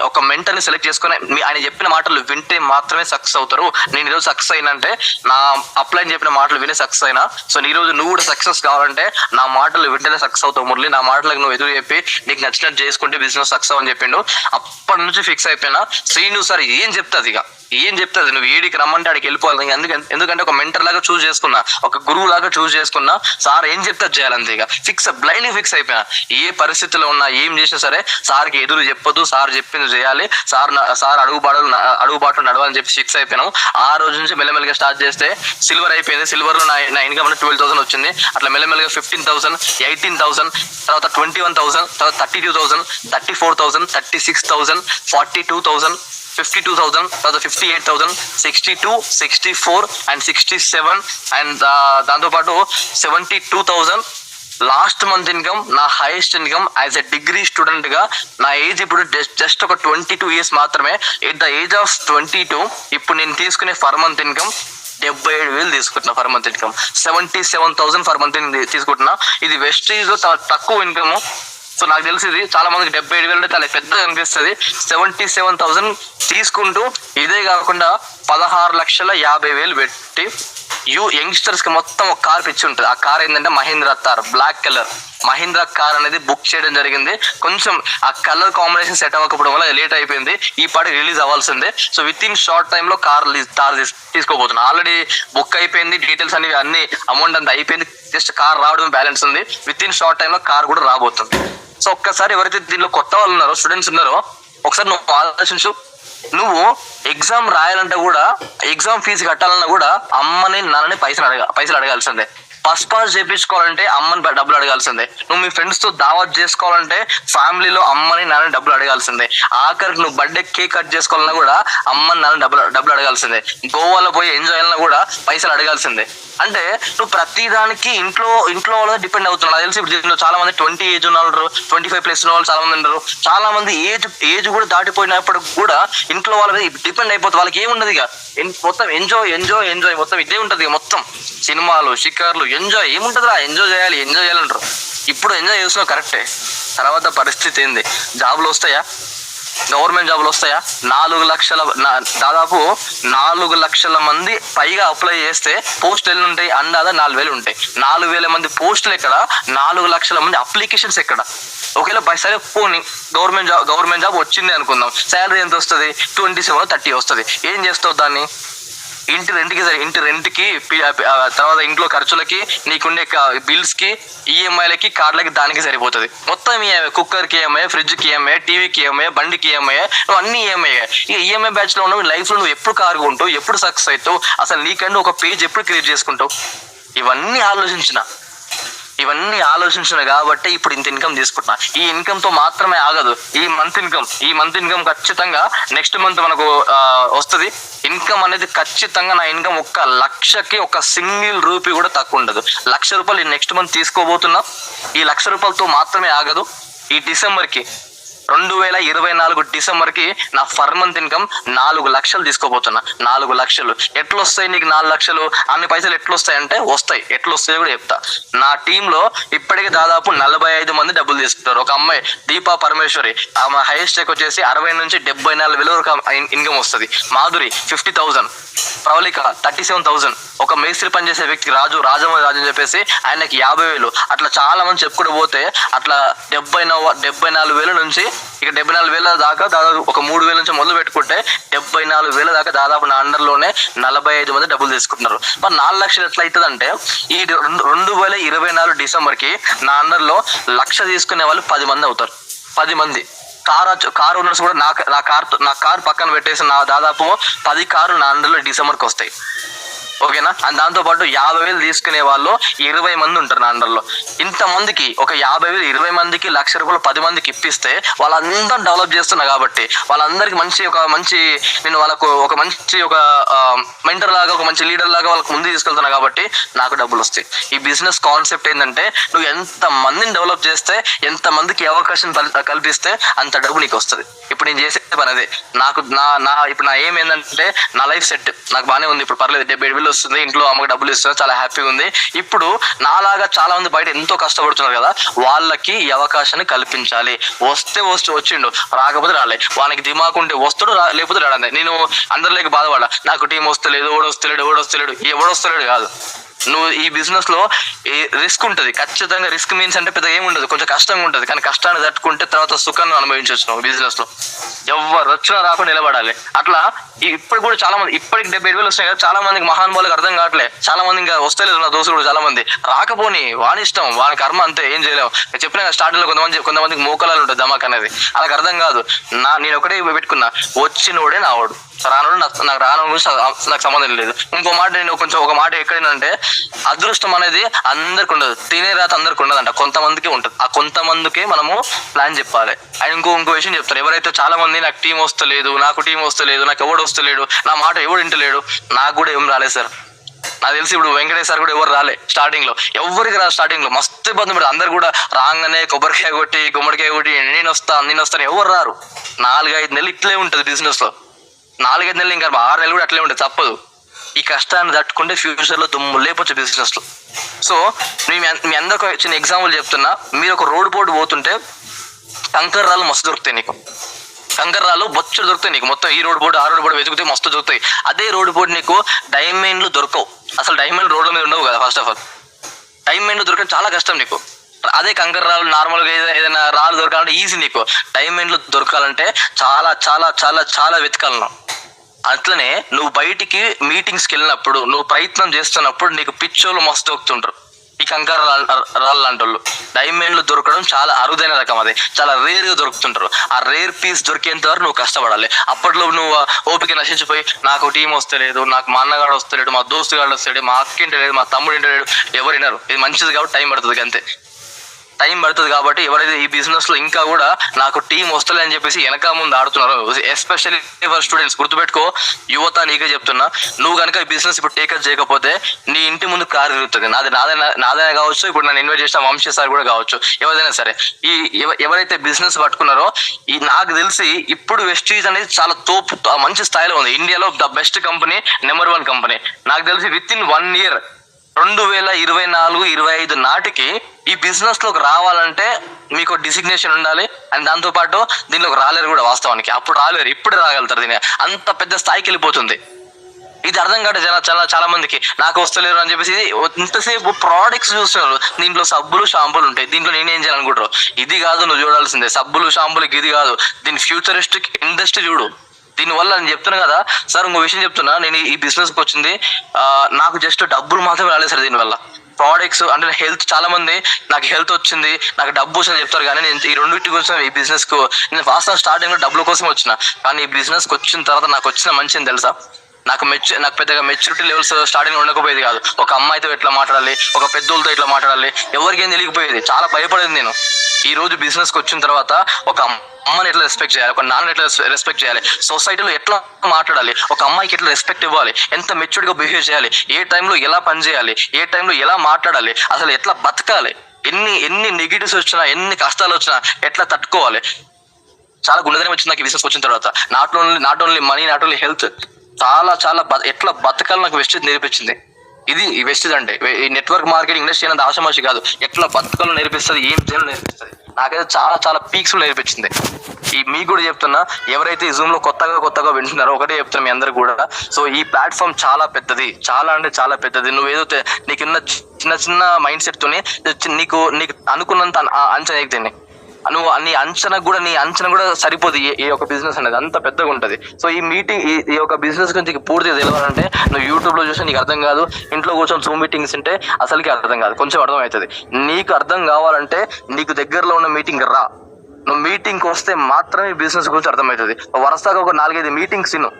ఆయన చెప్పిన మాటలు వింటే మాత్రమే సక్సెస్ అవుతారు. నేను ఈరోజు సక్సెస్ అయినంటే నా అప్లైన్ చెప్పిన మాటలు వినే సక్సెస్ అయినా. సో ఈ రోజు నువ్వు కూడా సక్సెస్ కావాలంటే నా మాటలు వింటేనే సక్సెస్ అవుతావు మురళి. నా మాటలకు నువ్వు ఎదురు చెప్పి నీకు నచ్చినట్టు చేసుకుంటే బిజినెస్ సక్సెస్ అని చెప్పిండు. అప్పటి నుంచి ఫిక్స్ అయిపోయినా. శ్రీను సార్ ఏం చెప్తుంది నువ్వు ఏడికి రమ్మంటే ఆడికి వెళ్ళిపోవాలి. ఎందుకంటే ఒక మెంటర్ లాగా చూస్ చేసుకున్నా, ఒక గురువు లాగా చూస్ చేసుకున్నా. సార్ ఏం చెప్తే చేయాలంతే. ఇక బ్లైండ్ ఫిక్స్ అయిపోయినా. ఏ పరిస్థితిలో ఉన్నా ఏం చేసినా సరే సార్కి ఎదురు చెప్పొద్దు, సార్ చెప్పింది చేయాలి, సార్ అడుగుబాట్లు నడవాలని చెప్పి ఫిక్స్ అయిపోయినాం. ఆ రోజు నుంచి మెల్లమెల్లగా స్టార్ట్ చేస్తే సిల్వర్ అయిపోయింది. సిల్వర్ లో నా ఇన్కమ్ 12,000 వచ్చింది. అట్లా మెల్లమెల్లగా 15,000, 18,000, తర్వాత 21,000, తర్వాత 32,000, 34,000, 36,000, 42,000, 52,000, తర్వాత 58,000, 62, 64 and 67 అండ్ దాంతోపాటు 72,000 లాస్ట్ మంత్ ఇన్కమ్. నా highest income as a degree student గా. నా ఏజ్ ఇప్పుడు జస్ట్ ఒక 22 years మాత్రమే. ఎట్ ద ఏజ్ ఆఫ్ 22 ఇప్పుడు నేను తీసుకునే ఫర్ మంత్ ఇన్కమ్ 77,000 తీసుకుంటున్నా. For month income 77,000 for month తీసుకుంటున్నా. ఇది వెస్టేజ్ లో చాలా తక్కువ ఇన్కమ్. సో నాకు తెలిసి ఇది చాలా మందికి 77,000 చాలా పెద్దగా అనిపిస్తుంది. 77,000 తీసుకుంటూ ఇదే కాకుండా 16,50,000 పెట్టి యంగ్స్టర్స్ కి మొత్తం ఒక కార్ పిచ్చి ఉంటుంది. ఆ కార్ ఏంటంటే Mahindra Thar, black colour Mahindra car అనేది బుక్ చేయడం జరిగింది. కొంచెం ఆ కలర్ కాంబినేషన్ సెట్ అవ్వకపోవడం వల్ల లేట్ అయిపోయింది. ఈ పాటి రిలీజ్ అవ్వాల్సిందే. So with in short time లో థార్ తీసుకోబోతున్నా. ఆల్రెడీ బుక్ అయిపోయింది, డీటెయిల్స్ అన్ని అమౌంట్ అంతా అయిపోయింది. జస్ట్ కార్ రావడం బ్యాలెన్స్ ఉంది. విత్ ఇన్ షార్ట్ టైమ్ లో కార్ కూడా రాబోతుంది. సో ఒక్కసారి ఎవరైతే దీనిలో కొత్త వాళ్ళు ఉన్నారో, స్టూడెంట్స్ ఉన్నారో, ఒకసారి నువ్వు ఆలోచించు. నువ్వు ఎగ్జామ్ రాయాలంటే కూడా, ఎగ్జామ్ ఫీజు కట్టాలన్నా కూడా అమ్మని నాన్నని పైసలు అడగాల్సిందే. ఫస్ట్ పాస్ చేయించుకోవాలంటే అమ్మని డబ్బులు అడగాల్సిందే. నువ్వు మీ ఫ్రెండ్స్ తో దావత్ చేసుకోవాలంటే ఫ్యామిలీలో అమ్మని నాన్నని డబ్బులు అడగాల్సిందే. ఆఖరికి నువ్వు బర్త్డే కేక్ కట్ చేసుకోవాలన్నా కూడా అమ్మని నాన్నని డబ్బులు అడగాల్సిందే. గోవాలో పోయి ఎంజాయ్ అయినా కూడా పైసలు అడగాల్సిందే. అంటే నువ్వు ప్రతి దానికి ఇంట్లో వాళ్ళ డిపెండ్ అవుతున్నావు. తెలిసి ఇప్పుడు దీంట్లో చాలా మంది 20 ఏజ్ ఉన్న వాళ్ళు, 25+ ఉన్న వాళ్ళు చాలా మంది ఉన్నారు. చాలా మంది ఏజ్ కూడా దాటిపోయినప్పుడు కూడా ఇంట్లో వాళ్ళ మీద డిపెండ్ అయిపోతుంది. వాళ్ళకి ఏముండదు ఇక, మొత్తం ఎంజాయ్ మొత్తం ఇదే ఉంటది. మొత్తం సినిమాలు, షికార్లు, ఎంజాయ్ ఏముంటదిరా, ఎంజాయ్ చేయాలంటారు. ఇప్పుడు ఎంజాయ్ చేస్తున్నావు కరెక్టే. తర్వాత పరిస్థితి ఏంది? జాబులు వస్తాయా? గవర్నమెంట్ జాబులు వస్తాయా? దాదాపు 4 లక్షల మంది పైగా అప్లై చేస్తే పోస్ట్ ఎన్ని ఉంటాయి? అందాదా 4,000 ఉంటాయి. 4,000 మంది పోస్టులు ఎక్కడ? 4 లక్షల మంది అప్లికేషన్స్ ఎక్కడ? ఒకవేళ సరే పోనీ గవర్నమెంట్ జాబ్ వచ్చింది అనుకుందాం. శాలరీ ఎంత వస్తుంది? 27-30 వస్తుంది. ఏం చేస్తావు దాన్ని? ఇంటి రెంట్కి తర్వాత ఇంట్లో ఖర్చులకి, నీకుండే బిల్స్ కి, ఈఎంఐలకి, కార్లకి, దానికి సరిపోతుంది. మొత్తం ఈఎంఐ, కుక్కర్కి ఈఎంఐ, ఫ్రిడ్జ్కి ఈఎంఐ, టీవీకి ఈఎంఐ, బండికి ఈఎంఐ, నువ్వు అన్ని ఈఎంఐ. ఇక ఈఎంఐ బ్యాచ్ లో ఉన్న లైఫ్ లో నువ్వు ఎప్పుడు కారు కొంటావు, ఎప్పుడు సక్సెస్ అవుతావు, అసలు నీకంటే ఒక పేజ్ ఎప్పుడు క్రియేట్ చేసుకుంటావు? ఇవన్నీ ఆలోచించిన కాబట్టి ఇప్పుడు ఇంత ఇన్కమ్ తీసుకుంటున్నా. ఈ ఇన్కమ్ తో మాత్రమే ఆగదు. ఈ మంత్ ఇన్కమ్ ఖచ్చితంగా నెక్స్ట్ మంత్ మనకు వస్తుంది. ఇన్కమ్ అనేది ఖచ్చితంగా నా ఇన్కమ్ 1,00,000కి ఒక సింగిల్ రూపీ కూడా తక్కువ ఉండదు. 1,00,000 రూపాయలు నెక్స్ట్ మంత్ తీసుకోబోతున్నా. ఈ 1,00,000 రూపాయలతో మాత్రమే ఆగదు. ఈ డిసెంబర్కి 2024 డిసెంబర్కి నా ఫర్ మంత్ ఇన్కమ్ 4 లక్షలు తీసుకోబోతున్నా. 4 లక్షలు ఎట్లా వస్తాయి నీకు? 4 లక్షలు అన్ని పైసలు ఎట్లా వస్తాయి అంటే వస్తాయి. ఎట్లా వస్తాయో కూడా చెప్తా. నా టీంలో ఇప్పటికీ దాదాపు 45 మంది డబ్బులు తీసుకుంటారు. ఒక అమ్మాయి దీపా పరమేశ్వరి, ఆమె హైయెస్ట్ చెక్ వచ్చేసి 60 నుంచి 74,000 వరకు ఇన్కమ్ వస్తుంది. మాధురి 50,000, ప్రవళిక 37,000. ఒక మేస్త్రి పనిచేసే వ్యక్తికి రాజు అని చెప్పేసి ఆయనకి 50,000. అట్లా చాలా మంది చెప్పుకుంటూ పోతే అట్లా 74,000 నుంచి ఇక 74,000 దాకా దాదాపు ఒక 3,000 నుంచి మొదలు పెట్టుకుంటే 74,000 దాకా దాదాపు నా అండర్ లోనే 45 మంది డబ్బులు తీసుకుంటున్నారు. మరి 4 లక్షలు ఎట్లా అవుతుంది అంటే ఈ 2024 డిసెంబర్కి నా అండర్ లో 1,00,000 తీసుకునే వాళ్ళు 10 మంది అవుతారు. 10 మంది. కార్ ఓనర్స్ కూడా నా కార్ పక్కన పెట్టేసి నా దాదాపు 10 కార్లు నా అండర్లో డిసెంబర్కి వస్తాయి. ఓకేనా? అండ్ దాంతోపాటు 50,000 తీసుకునే వాళ్ళు 20 మంది ఉంటారు నా అండర్లో. ఇంతమందికి ఒక 50,000 20 మందికి 1,00,000 రూపాయలు 10 మందికి ఇప్పిస్తే వాళ్ళందరూ డెవలప్ చేస్తున్నా కాబట్టి, వాళ్ళందరికీ నేను వాళ్ళకు ఒక మంచి మెంటర్ లాగా, ఒక మంచి లీడర్ లాగా వాళ్ళకి ముందు తీసుకెళ్తున్నా కాబట్టి నాకు డబ్బులు వస్తాయి. ఈ బిజినెస్ కాన్సెప్ట్ ఏంటంటే నువ్వు ఎంత మందిని డెవలప్ చేస్తే, ఎంత మందికి అవకాశం కల్పిస్తే అంత డబ్బు నీకు వస్తుంది. ఇప్పుడు నేను చేసే పని అదే. నాకు ఇప్పుడు నా ఏం ఏంటంటే నా లైఫ్ సెట్, నాకు బాగానే ఉంది, ఇప్పుడు పర్లేదు, 70,000 వస్తుంది, ఇంట్లో అమ్మకి డబ్బులు ఇస్తున్నారు, చాలా హ్యాపీగా ఉంది. ఇప్పుడు నాలాగా చాలా మంది బయట ఎంతో కష్టపడుతున్నారు కదా, వాళ్ళకి ఈ అవకాశాన్ని కల్పించాలి. వస్తే వచ్చిండు, రాకపోతే రాలే, వానికి దిమాకు ఉంటే వస్తాడు, లేకపోతే రాడండి. నేను అందరిలోకి బాధపడ, నాకు టీం వస్తలేదు, ఎవడొస్తలేడు కాదు. నువ్వు ఈ బిజినెస్ లో రిస్క్ ఉంటుంది ఖచ్చితంగా. రిస్క్ మీన్స్ అంటే పెద్ద ఏముండదు, కొంచెం కష్టంగా ఉంటుంది, కానీ కష్టాన్ని తట్టుకుంటే తర్వాత సుఖాన్ని అనుభవించవచ్చు. నువ్వు బిజినెస్ లో ఎవరు వచ్చినా రాకుండా నిలబడాలి. అట్లా ఇప్పుడు కూడా చాలా మంది, ఇప్పటికి 70,000 వస్తున్నాయి కదా, చాలా మందికి మహానుభావులకు అర్థం కావట్లేదు. చాలా మంది ఇంకా వస్తలేదు, నా దోస్తులు కూడా చాలా మంది. రాకపోని వాని ఇష్టం, వాని కర్మ, అంతే, ఏం చేయలేము. చెప్పిన స్టార్టింగ్ లో కొంతమందికి మోకలాలు ఉంటుంది, ధమాక్ అనేది, అలాగ అర్థం కాదు. నేను ఒకటే పెట్టుకున్నా, వచ్చినోడే నావాడు, రానోడు నాకు రాను గురించి నాకు సంబంధం లేదు. ఇంకో మాట, నేను ఒక మాట ఎక్కడైందంటే, అదృష్టం అనేది అందరికి ఉండదు, తినే రాత అందరికి ఉండదంట, కొంతమందికి ఉంటుంది. ఆ కొంతమందికే మనము ప్లాన్ చెప్పాలి. అండ్ ఇంకో విషయం చెప్తారు, ఎవరైతే చాలా మంది నాకు టీం వస్తలేదు, నాకు ఎవడు వస్తలేడు, నా మాట ఎవడు వింటలేడు, నాకు కూడా ఏం రాలేదు సార్. నాకు తెలిసి ఇప్పుడు వెంకటేష్ సార్ కూడా ఎవరు రాలే స్టార్టింగ్ లో, ఎవరికి రా స్టార్టింగ్ లో మస్తు ఇబ్బంది పడి, అందరు కూడా రాగానే కొబ్బరికాయ కొట్టి గుమ్మడికాయ కొట్టి నేను వస్తాను ఎవరు రారు. 4-5 నెలలు ఇట్లే ఉంటుంది బిజినెస్ లో, 4-5 నెలలు, ఇంకా 6 నెలలు కూడా అట్లే ఉంటుంది, తప్పదు. ఈ కష్టాన్ని తట్టుకుంటే ఫ్యూచర్ లో దుమ్ము లేపొచ్చు బిజినెస్ లో. సో మీ అందరికి చిన్న ఎగ్జాంపుల్ చెప్తున్నా, మీరు ఒక రోడ్ బోర్డు పోతుంటే కంకర్ రాళ్ళు మస్తు దొరుకుతాయి నీకు, కంకర్ రాళ్ళు బొచ్చడు దొరుకుతాయి నీకు. మొత్తం ఈ రోడ్ బోర్డు ఆ రోడ్ బోర్డు వెతుకుతే మస్తు దొరుకుతాయి. అదే రోడ్ బోర్డు నీకు డైమండ్లు దొరకవు, అసలు డైమండ్ రోడ్ల మీద ఉండవు కదా. ఫస్ట్ ఆఫ్ ఆల్ డైమండ్లు దొరకడం చాలా కష్టం నీకు. అదే కంకర్ రాళ్ళు నార్మల్గా ఏదైనా రాళ్ళు దొరకాలంటే ఈజీ. నీకు డైమండ్లు దొరకాలంటే చాలా చాలా చాలా చాలా వెతకాలను. అట్లనే నువ్వు బయటికి మీటింగ్స్కి వెళ్ళినప్పుడు, నువ్వు ప్రయత్నం చేస్తున్నప్పుడు నీకు పిచ్చోళ్ళు మస్తు దొరుకుతుంటారు, ఈ కంకర రాళ్ళు లాంటి వాళ్ళు. డైమండ్లు దొరకడం చాలా అరుదైన రకం, అది చాలా రేర్ గా దొరుకుతుంటారు. ఆ రేర్ పీస్ దొరికేంత వరకు నువ్వు కష్టపడాలి. అప్పట్లో నువ్వు ఓపిక నశించిపోయి, నాకు టీం వస్తలేదు, నాకు మా అన్నగాడు వస్తలేడు, మా దోస్తుగాడు వస్తలేడు, మా అక్క ఇంటి లేదు, మా తమ్ముడు ఇంటి లేడు, ఎవరు వినరు. ఇది మంచిది కాబట్టి టైం పడుతుంది, అంతే, టైం పడుతుంది. కాబట్టి ఎవరైతే ఈ బిజినెస్ లో ఇంకా కూడా నాకు టీం వస్తలే అని చెప్పేసి వెనక ముందు ఆడుతున్నారు, ఎస్పెషల్లీ ఫర్ స్టూడెంట్స్, గుర్తుపెట్టుకో యువత, నీకే చెప్తున్నా, నువ్వు కనుక ఈ బిజినెస్ ఇప్పుడు టేకప్ చేయకపోతే నీ ఇంటి ముందు కారు తిరుగుతుంది. నాదైనా కావచ్చు, ఇప్పుడు నన్ను ఇన్వైట్ చేసిన వంశీ సార్ కూడా కావచ్చు, ఎవరైనా సరే. ఎవరైతే బిజినెస్ పట్టుకున్నారో, నాకు తెలిసి ఇప్పుడు వెస్టీజ్ అనేది చాలా మంచి స్థాయిలో ఉంది. ఇండియాలో the best company, number 1 company. నాకు తెలిసి విత్ ఇన్ 1 year 2024-25 నాటికి ఈ బిజినెస్ లోకి రావాలంటే మీకు డిసిగ్నేషన్ ఉండాలి. అండ్ దాంతో పాటు దీనిలోకి రాలేరు కూడా వాస్తవానికి, అప్పుడు రాలేరు, ఇప్పుడు రాగలుగుతారు. దీని అంత పెద్ద స్థాయికి వెళ్ళిపోతుంది. ఇది అర్థం కాదు చాలా మందికి, నాకు వస్తలేరు అని చెప్పేసి ఇంతసేపు ప్రోడక్ట్స్ చూస్తున్నారు. దీంట్లో సబ్బులు షాంపూలు ఉంటాయి, దీంట్లో నేనేం చేయాలనుకుంటారు. ఇది కాదు నువ్వు చూడాల్సిందే, సబ్బులు షాంపూలకి ఇది కాదు, దీని ఫ్యూచరిస్టిక్ ఇండస్ట్రీ చూడు. దీనివల్ల నేను చెప్తున్నా కదా సార్, ఇంకో విషయం చెప్తున్నా, నేను ఈ బిజినెస్కి వచ్చింది నాకు జస్ట్ డబ్బులు మాత్రమే రాలేదు సార్. దీనివల్ల ప్రోడక్ట్స్ అంటే హెల్త్, చాలా మంది నాకు హెల్త్ వచ్చింది, నాకు డబ్బు వచ్చింది చెప్తారు, కానీ నేను ఈ రెండింటి కోసం ఈ బిజినెస్ కు నేను వాస్తవం స్టార్టింగ్ లో డబ్బుల కోసం వచ్చిన, కానీ ఈ బిజినెస్ కి వచ్చిన తర్వాత నాకు వచ్చిన మంచిని తెలుసా, నాకు పెద్దగా మెచ్యూరిటీ లెవెల్స్ స్టార్టింగ్ ఉండకపోయేది కాదు. ఒక అమ్మాయితో ఎట్లా మాట్లాడాలి, ఒక పెద్దోళ్ళతో ఎట్లా మాట్లాడాలి, ఎవరికేం తెలియకపోయేది, చాలా భయపడేది నేను. ఈ రోజు బిజినెస్ కి వచ్చిన తర్వాత ఒక అమ్మని ఎట్లా రెస్పెక్ట్ చేయాలి, ఒక నాన్నని ఎట్లా రెస్పెక్ట్ చేయాలి, సొసైటీలో ఎట్లా మాట్లాడాలి, ఒక అమ్మాయికి ఎట్లా రెస్పెక్ట్ ఇవ్వాలి, ఎంత మెచ్యూర్డ్ గా బిహేవ్ చేయాలి, ఏ టైంలో ఎలా పని చేయాలి, ఏ టైంలో ఎలా మాట్లాడాలి, అసలు ఎట్లా బతకాలి, ఎన్ని నెగిటివ్స్ వచ్చినా, ఎన్ని కష్టాలు వచ్చినా ఎట్లా తట్టుకోవాలి, చాలా గుణదనం వచ్చింది నాకు ఈ బిజినెస్ వచ్చిన తర్వాత. Not only money, not only health, చాలా చాలా ఎట్లా బతకాలి నాకు వెస్టేజ్ నేర్పించింది. ఇది ఈ వెస్టేజ్ అంటే ఈ నెట్వర్క్ మార్కెటింగ్ ఇండస్ట్రీ అనేది ఆశమాషి కాదు, ఎట్లా బతకాలో నేర్పిస్తుంది, ఏం చేయాలో నేర్పిస్తుంది. నాకైతే చాలా చాలా పీక్స్ నేర్పించింది. మీకు కూడా చెప్తున్నా, ఎవరైతే ఈ జూమ్ లో కొత్తగా వింటున్నారో ఒకటే చెప్తున్నా మీ అందరికి కూడా. సో ఈ ప్లాట్ఫామ్ చాలా పెద్దది, చాలా అంటే చాలా పెద్దది. నువ్వేదో నీకున్న చిన్న మైండ్ సెట్ తోని నీకు అనుకున్నంత అంచనా ఎక్కితే నువ్వు నీ అంచనా కూడా సరిపోదు ఈ యొక్క బిజినెస్ అనేది, అంత పెద్దగా ఉంటది. సో ఈ మీటింగ్ ఈ యొక్క బిజినెస్ గురించి పూర్తిగా తెలియాలంటే నువ్వు యూట్యూబ్ లో చూస్తే నీకు అర్థం కాదు, ఇంట్లో కూర్చొని జూమ్ మీటింగ్స్ ఉంటే అసలుకి అర్థం కాదు, కొంచెం అర్థం అవుతుంది. నీకు అర్థం కావాలంటే నీకు దగ్గరలో ఉన్న మీటింగ్ రా, నువ్వు మీటింగ్కి వస్తే మాత్రమే బిజినెస్ గురించి అర్థమవుతుంది. వరుసగా ఒక 4-5 మీటింగ్స్ విను,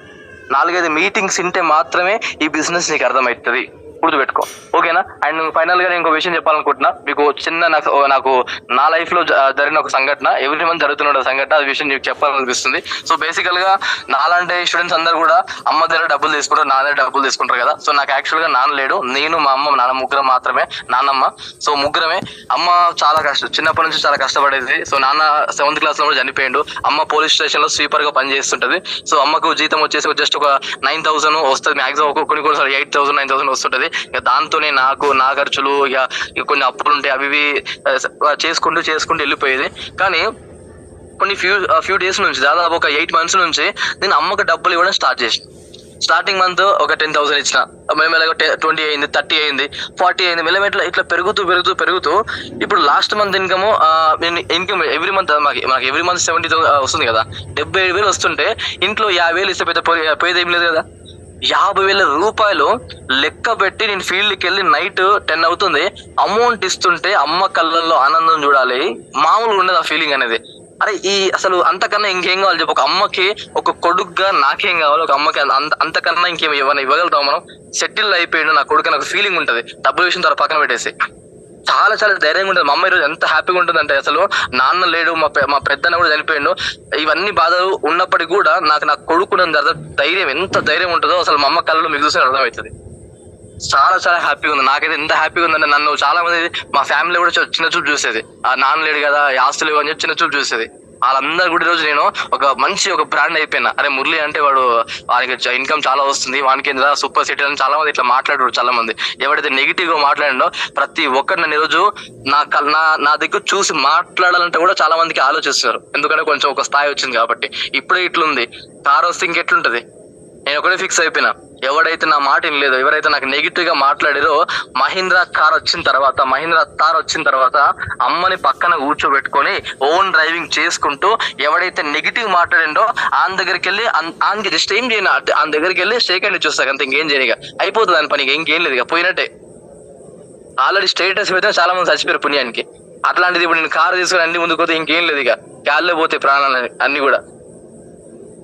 4-5 మీటింగ్స్ వింటే మాత్రమే ఈ బిజినెస్ నీకు అర్థమవుతుంది. గుర్తుపెట్టుకో, ఓకేనా? అండ్ ఫైనల్ గా నేను ఇంకో విషయం చెప్పాలనుకుంటున్నా మీకు. చిన్న నాకు నా లైఫ్ లో జరిగిన ఒక సంఘటన, ఎవ్రీ మంత్ జరుగుతున్న సంఘటన, అది విషయం నీకు చెప్పాలనిపిస్తుంది. సో బేసికల్ గా నాలాంటి స్టూడెంట్స్ అందరు కూడా అమ్మ దగ్గర డబ్బులు తీసుకుంటారు, నా దగ్గర డబ్బులు తీసుకుంటారు కదా. సో నాకు యాక్చువల్ గా నాన్న లేడు, నేను మా అమ్మ నాన్న ముగ్గురం మాత్రమే, నాన్నమ్మ. సో ముగ్గురమే. అమ్మ చాలా చిన్నప్పటి నుంచి చాలా కష్టపడేది. సో నాన్న 7th క్లాస్ లో కూడా చనిపోయిండు. అమ్మ పోలీస్ స్టేషన్ లో స్వీపర్ గా పనిచేస్తుంటది. సో అమ్మకు జీతం వచ్చేసి జస్ట్ ఒక 9,000 వస్తుంది మాక్సిమం, కొన్ని 8,000 9,000 వస్తుంటది. ఇక దాంతోనే నాకు నా ఖర్చులు, ఇక కొన్ని అప్పులు ఉంటాయి, అవి చేసుకుంటూ వెళ్ళిపోయేది. కానీ కొన్ని ఫ్యూ డేస్ నుంచి, దాదాపు ఒక 8 months నుంచి నేను అమ్మకు డబ్బులు ఇవ్వడం స్టార్ట్ చేసిన. స్టార్టింగ్ మంత్ ఒక 10,000 ఇచ్చిన, మెల్లమెల్లగా 20 అయింది, 30 అయింది, 40 అయింది, మెల్లమెట్లా ఇట్లా పెరుగుతూ ఇప్పుడు last month income every month మాకు ఎవ్రీ మంత్ 70,000 వస్తుంది కదా. 75,000 వస్తుంటే ఇంట్లో 50,000 ఇస్తే పోయేది ఏం లేదు కదా. 50,000 రూపాయలు లెక్క పెట్టి నేను ఫీల్డ్కి వెళ్ళి నైట్ 10 అవుతుంది, అమౌంట్ ఇస్తుంటే అమ్మ కళ్ళల్లో ఆనందం చూడాలి, మామూలుగా ఉండదు ఆ ఫీలింగ్ అనేది. అరే అసలు అంతకన్నా ఇంకేం కావాలి చెప్పు? ఒక అమ్మకి ఒక కొడుకుగా నాకేం కావాలి? ఒక అమ్మకి అంతకన్నా ఇంకేం ఇవ్వగలుగుతాం మనం? సెటిల్ అయిపోయాడు నా కొడుకు, నాకు ఫీలింగ్ ఉంటది. డబ్బుల విషయం తర్వాత పక్కన పెట్టేసి చాలా ధైర్యంగా ఉంటుంది. మా అమ్మ ఈరోజు ఎంత హ్యాపీగా ఉంటుంది అంటే, అసలు నాన్న లేడు, మా పెద్దన్న కూడా చనిపోయాడు, ఇవన్నీ బాధలు ఉన్నప్పటికీ కూడా నా కొడుకున్న ధైర్యం, ఎంత ధైర్యం ఉంటుందో అసలు మా అమ్మ కళ్ళలో మీకు చూస్తే అర్థమవుతుంది. చాలా హ్యాపీగా ఉంది. నాకైతే ఎంత హ్యాపీగా ఉందంటే, నన్ను చాలా మంది మా ఫ్యామిలీ కూడా చిన్న చూపు చూసేది. ఆ నాన్న లేడు కదా, ఆస్తులు లేవు అని చెప్పి చిన్న చూపు చూసేది. వాళ్ళందరూ కూడా ఈరోజు నేను ఒక బ్రాండ్ అయిపోయినా. అరే మురళి అంటే వానికి ఇన్కమ్ చాలా వస్తుంది, వానికి సూపర్ సిటీ అని చాలా మంది ఇట్లా మాట్లాడారు. చాలా మంది ఎవరైతే నెగిటివ్ గా మాట్లాడిండో ప్రతి ఒక్కరు నన్ను ఈరోజు నా దగ్గర చూసి మాట్లాడాలంటే కూడా చాలా మందికి ఆలోచిస్తున్నారు. ఎందుకంటే కొంచెం ఒక స్థాయి వచ్చింది కాబట్టి. ఇప్పుడే ఇట్లుంది, కార్ వస్తే ఇంకెట్లుంటది? నేను ఒకటే ఫిక్స్ అయిపోయినా, ఎవడైతే నా మాట వినలేదో, ఎవరైతే నాకు నెగిటివ్ గా మాట్లాడారో, మహీంద్రా థార్ వచ్చిన తర్వాత అమ్మని పక్కన కూర్చోబెట్టుకొని ఓన్ డ్రైవింగ్ చేసుకుంటూ ఎవడైతే నెగిటివ్ మాట్లాడిండో ఆయన దగ్గరికి వెళ్ళి ఆయనకి జస్ట్ ఏం చేయను, ఆయన దగ్గరికి వెళ్ళి షేక్ హ్యాండ్ చూస్తాక అంత ఇంకేం చేయనిగా అయిపోతుంది దాని పని, ఇంకేం లేదు, ఇక పోయినట్టే. ఆల్రెడీ స్టేటస్ పెడితే చాలా మంది చచ్చిపోయారు పుణ్యానికి. అట్లాంటిది ఇప్పుడు నేను కారు తీసుకుని అన్ని ముందుకు పోతే ఇంకేం లేదు, ఇక గాల్లో పోతే ప్రాణాలు అన్ని కూడా.